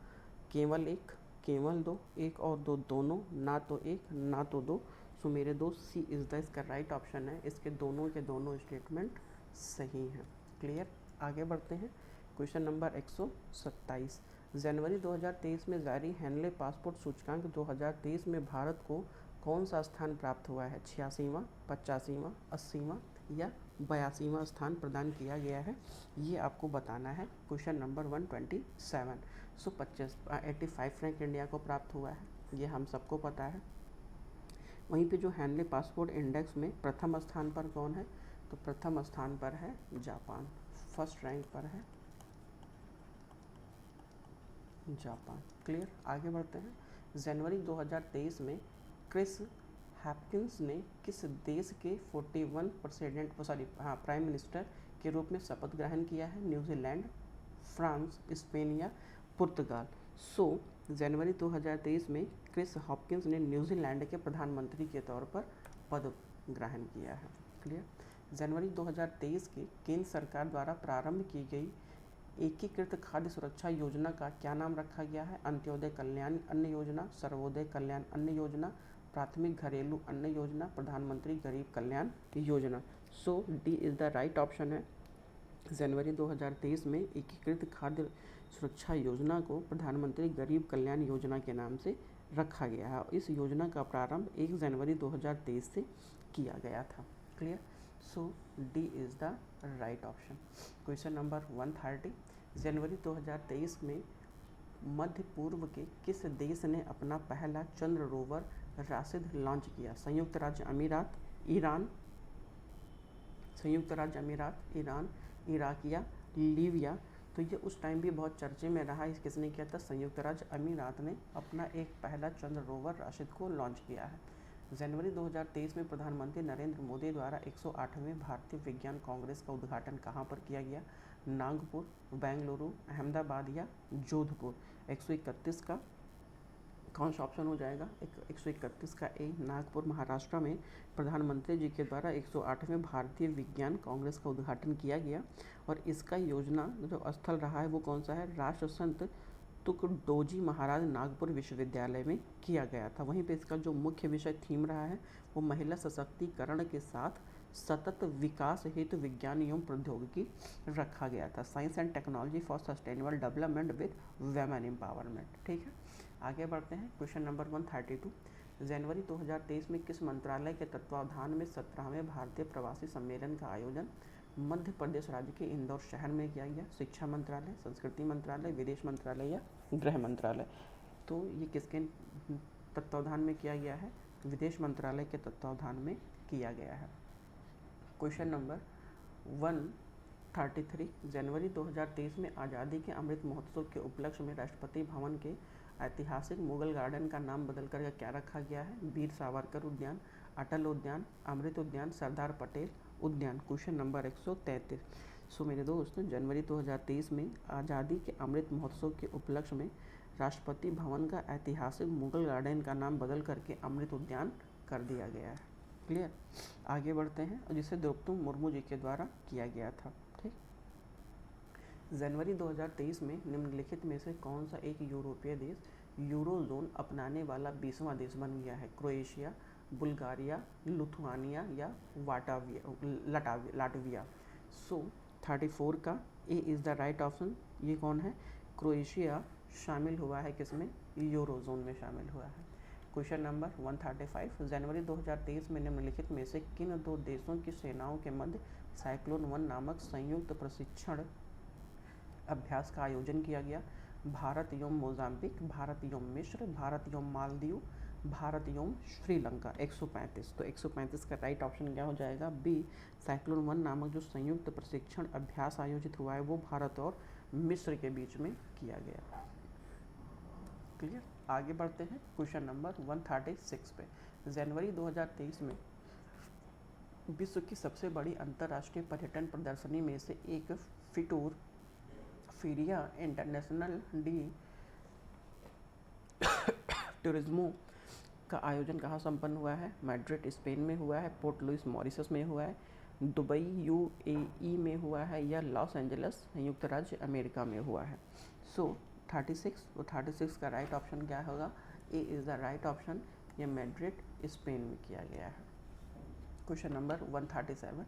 Speaker 1: केवल एक, केवल दो, एक और दो दोनों, ना तो एक ना तो दो। सो मेरे दोस्त सी इज़ द इसका राइट ऑप्शन है। इसके दोनों के दोनों स्टेटमेंट सही हैं। क्लियर, आगे बढ़ते हैं। क्वेश्चन नंबर 127, जनवरी 2023 में जारी हेनले पासपोर्ट सूचकांक 2023 में भारत को कौन सा स्थान प्राप्त हुआ है? 86वां, 85वां, 80वां या 82वां स्थान प्रदान किया गया है? ये आपको बताना है। Question number 127। सो 85 रैंक इंडिया को प्राप्त हुआ है, ये हम सबको पता है। वहीं पे जो हेनले पासपोर्ट इंडेक्स में प्रथम स्थान पर कौन है? तो प्रथम स्थान पर है जापान, फर्स्ट रैंक पर है जापान। क्लियर, आगे बढ़ते हैं। जनवरी 2023 में क्रिस हैपकिंस ने किस देश के 41 प्राइम मिनिस्टर के रूप में शपथ ग्रहण किया है? न्यूजीलैंड, फ्रांस, स्पेन या पुर्तगाल? सो जनवरी 2023 में क्रिस हॉपकिंस ने न्यूजीलैंड के प्रधानमंत्री के तौर पर पद ग्रहण किया है। क्लियर, जनवरी 2023 की केंद्र सरकार द्वारा प्रारंभ की गई एकीकृत खाद्य सुरक्षा योजना का क्या नाम रखा गया है? अंत्योदय कल्याण अन्न योजना, सर्वोदय कल्याण अन्न योजना, प्राथमिक घरेलू अन्न योजना, प्रधानमंत्री Garib Kalyan Yojana? So D is the right option है। जनवरी 2023 में एकीकृत खाद्य सुरक्षा योजना को प्रधानमंत्री गरीब कल्याण योजना के नाम से रखा गया है। इस योजना का प्रारंभ 1 जनवरी 2023 से किया गया था। Clear, so D is the right option. Question number 130, जनवरी 2023 में मध्य पूर्व के किस देश ने अपना पहला चंद्र रोवर राशिद लॉन्च किया? संयुक्त राज्य अमीरात, ईरान, संयुक्त राज्य अमीरात, ईरान, इराक या लीबिया? तो ये उस टाइम भी बहुत चर्चे में रहा। इस किसने किया था? संयुक्त राज्य अमीरात ने अपना एक पहला चंद्र रोवर राशिद को लॉन्च किया है। जनवरी 2023 में प्रधानमंत्री नरेंद्र मोदी द्वारा 108वें भारतीय विज्ञान कांग्रेस का उद्घाटन कहाँ पर किया गया? नागपुर, बेंगलुरु, अहमदाबाद या जोधपुर? 131 का कौन सा ऑप्शन हो जाएगा? 131 का ए, नागपुर महाराष्ट्र में प्रधानमंत्री जी के द्वारा 108वें भारतीय विज्ञान कांग्रेस का उद्घाटन किया गया। और इसका योजना जो स्थल रहा है वो कौन सा है? राष्ट्र संत तुकडोजी महाराज नागपुर विश्वविद्यालय में किया गया था। वहीं पे इसका जो मुख्य विषय थीम रहा है वो महिला सशक्तिकरण के साथ सतत विकास हेतु विज्ञान एवं प्रौद्योगिकी रखा गया था। Science and technology for sustainable development with women empowerment. ठीक है, आगे बढ़ते हैं। क्वेश्चन नंबर 132, जनवरी 2023 में किस मंत्रालय के तत्वावधान में 17वें भारतीय प्रवासी सम्मेलन का आयोजन मध्य प्रदेश राज्य के इंदौर शहर में किया गया? शिक्षा मंत्रालय, संस्कृति मंत्रालय, विदेश मंत्रालय या गृह मंत्रालय? तो ये किसके तत्वावधान में किया गया है? विदेश मंत्रालय के तत्वावधान में किया गया है। क्वेश्चन नंबर 133, जनवरी 2023 में आज़ादी के अमृत महोत्सव के उपलक्ष्य में राष्ट्रपति भवन के ऐतिहासिक मुगल गार्डन का नाम बदल कर क्या रखा गया है? वीर सावरकर उद्यान, अटल उद्यान, अमृत उद्यान, सरदार पटेल उद्यान? Question number 133। सो मेरे दोस्तों, जनवरी 2023 में आज़ादी के अमृत महोत्सव के उपलक्ष्य में राष्ट्रपति भवन का ऐतिहासिक मुगल गार्डन का नाम बदल करके अमृत उद्यान कर दिया गया है। क्लियर। आगे बढ़ते हैं, और जिसे द्रौपदी मुर्मू जी के द्वारा किया गया था। ठीक। जनवरी 2023 में निम्नलिखित में से कौन सा एक यूरोपीय देश यूरोजोन अपनाने वाला 20वां देश बन गया है? क्रोएशिया, बुल्गारिया, लिथुआनिया या लाटविया। सो 34 का ए इज़ द राइट ऑप्शन। ये कौन है? क्रोएशिया शामिल हुआ है किसमें? यूरोजोन में शामिल हुआ है। क्वेश्चन नंबर 135, जनवरी 2023 में निम्नलिखित में से किन दो देशों की सेनाओं के मध्य साइक्लोन 1 नामक संयुक्त प्रशिक्षण अभ्यास का आयोजन किया गया? भारत एवं मोजाम्बिक, भारत एवं मिस्र, भारत एवं मालदीव, भारत एवं श्रीलंका। 135, तो 135 का राइट ऑप्शन क्या हो जाएगा? बी, साइक्लोन 1 नामक जो संयुक्त प्रशिक्षण अभ्यास आयोजित हुआ है वो भारत और मिस्र के बीच में किया गया। क्लियर। आगे बढ़ते हैं क्वेश्चन नंबर 136 पे। जनवरी 2023 में विश्व की सबसे बड़ी अंतर्राष्ट्रीय पर्यटन प्रदर्शनी में से एक फिटूर फीरिया इंटरनेशनल डी टूरिज्मो का आयोजन कहाँ संपन्न हुआ है? मैड्रिड स्पेन में हुआ है, पोर्ट लुइस मॉरिशस में हुआ है, दुबई यूएई में हुआ है, या लॉस एंजल्स संयुक्त राज्य अमेरिका में हुआ है? सो 36, तो 36 का राइट ऑप्शन क्या होगा? ए इज़ द राइट ऑप्शन। ये मैड्रिड स्पेन में किया गया है। क्वेश्चन नंबर 137,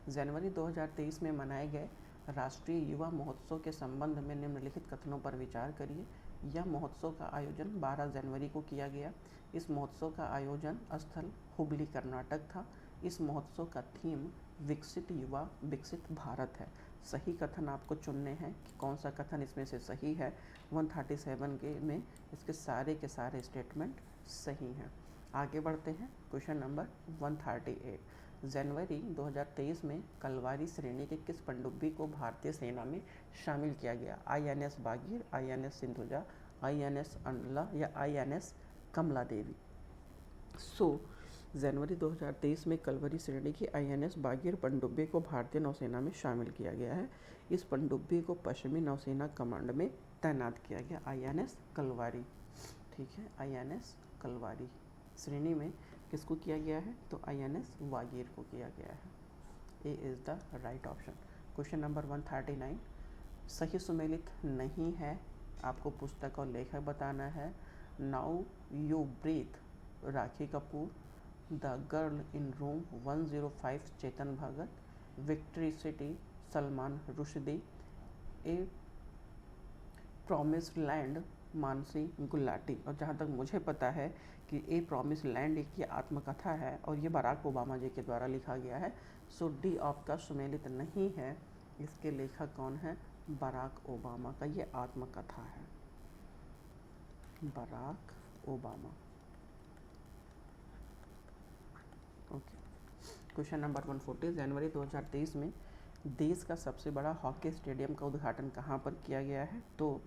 Speaker 1: जनवरी 2023 में मनाए गए राष्ट्रीय युवा महोत्सव के संबंध में निम्नलिखित कथनों पर विचार करिए। यह महोत्सव का आयोजन 12 जनवरी को किया गया। इस महोत्सव का आयोजन स्थल हुबली कर्नाटक था। इस महोत्सव का थीम विकसित युवा विकसित भारत है। सही कथन आपको चुनने हैं कि कौन सा कथन इसमें से सही है। 137 के में इसके सारे के सारे स्टेटमेंट सही हैं। आगे बढ़ते हैं क्वेश्चन नंबर 138, जनवरी 2023 में कलवारी श्रेणी के किस पनडुब्बी को भारतीय सेना में शामिल किया गया? INS बागीर, INS Sindhuja, INS Andla या INS कमला देवी। सो जनवरी 2023 में कलवरी श्रेणी की INS बागीर पनडुब्बी को भारतीय नौसेना में शामिल किया गया है। इस पनडुब्बी को पश्चिमी नौसेना कमांड में तैनात किया गया, INS कलवारी। ठीक है, INS कलवारी श्रेणी में किसको किया गया है? तो INS वागीर को किया गया है। ए is the right option. Question number 139, सही सुमेलित नहीं है, आपको पुस्तक और लेखक बताना है। Now you breathe Raakhi Kapoor, the girl in room 105 Chetan Bhagat, victory city Salman Rushdie, a promised land Mansi Gulati. और जहाँ तक मुझे पता है कि ए प्रॉमिस लैंड एक ये आत्मकथा है और ये बराक ओबामा जी के द्वारा लिखा गया है। सो डी आपका सुमेलित नहीं है। इसके लेखक कौन है? बराक ओबामा का ये आत्मकथा है, Barack Obama. Okay. Question number 140, जनवरी 2023 में देश का सबसे बड़ा हॉकी स्टेडियम का उद्घाटन कहाँ पर किया गया है? तो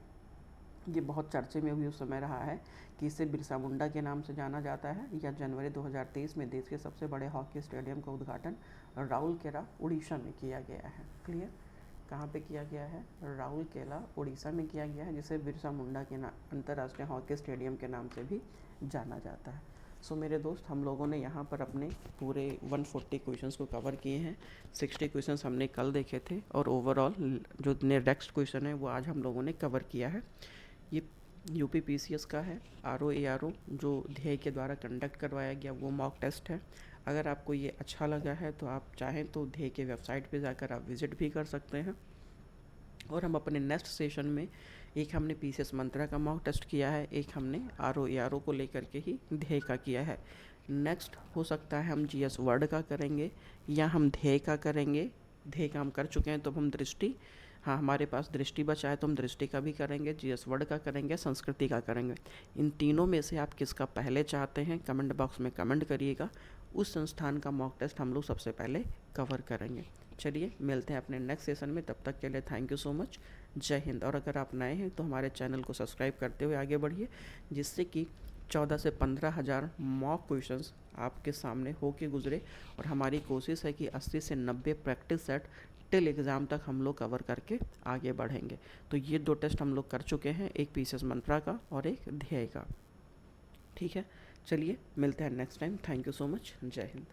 Speaker 1: ये बहुत चर्चे में भी उस समय रहा है कि इसे बिरसा मुंडा के नाम से जाना जाता है, या जनवरी 2023 में देश के सबसे बड़े हॉकी स्टेडियम का उद्घाटन राउरकेला उड़ीसा में किया गया है। क्लियर। कहाँ पे किया गया है? राउरकेला उड़ीसा में किया गया है, जिसे बिरसा मुंडा के अंतर्राष्ट्रीय हॉकी स्टेडियम के नाम से भी जाना जाता है। सो मेरे दोस्त, हम लोगों ने यहाँ पर अपने पूरे 140 क्वेश्चंस को कवर किए हैं। 60 क्वेश्चंस हमने कल देखे थे और ओवरऑल जो नेक्स्ट क्वेश्चन है वो आज हम लोगों ने कवर किया है। ये UPPCS का है, RO जो ध्येय के द्वारा कंडक्ट करवाया गया वो मॉक टेस्ट है। अगर आपको ये अच्छा लगा है तो आप चाहें तो ध्येय के वेबसाइट पे जाकर आप विज़िट भी कर सकते हैं। और हम अपने नेक्स्ट सेशन में एक हमने PCS मंत्रा का मॉक टेस्ट किया है, एक हमने RO को लेकर के ही ध्येय का किया है। नेक्स्ट हो सकता है हम GS वर्ड का करेंगे या हम ध्येय का करेंगे। ध्येय का हम कर चुके हैं तो हम दृष्टि, हाँ हमारे पास दृष्टि बचा है तो हम दृष्टि का भी करेंगे, GS वर्ड का करेंगे, संस्कृति का करेंगे। इन तीनों में से आप किसका पहले चाहते हैं कमेंट बॉक्स में कमेंट करिएगा। उस संस्थान का मॉक टेस्ट हम लोग सबसे पहले कवर करेंगे। चलिए मिलते हैं अपने नेक्स्ट सेशन में, तब तक के लिए थैंक यू सो मच। जय हिंद। और अगर आप नए हैं तो हमारे चैनल को सब्सक्राइब करते हुए आगे बढ़िए, जिससे कि 14 से 15 हज़ार मॉक क्वेश्चंस आपके सामने हो के गुजरे। और हमारी कोशिश है कि 80 से 90 प्रैक्टिस सेट टिल एग्ज़ाम तक हम लोग कवर करके आगे बढ़ेंगे। तो ये 2 टेस्ट हम लोग कर चुके हैं, एक PCS मंत्रा का और एक ध्येय का। ठीक है, चलिए मिलते हैं next time. Thank you so much. जय हिंद।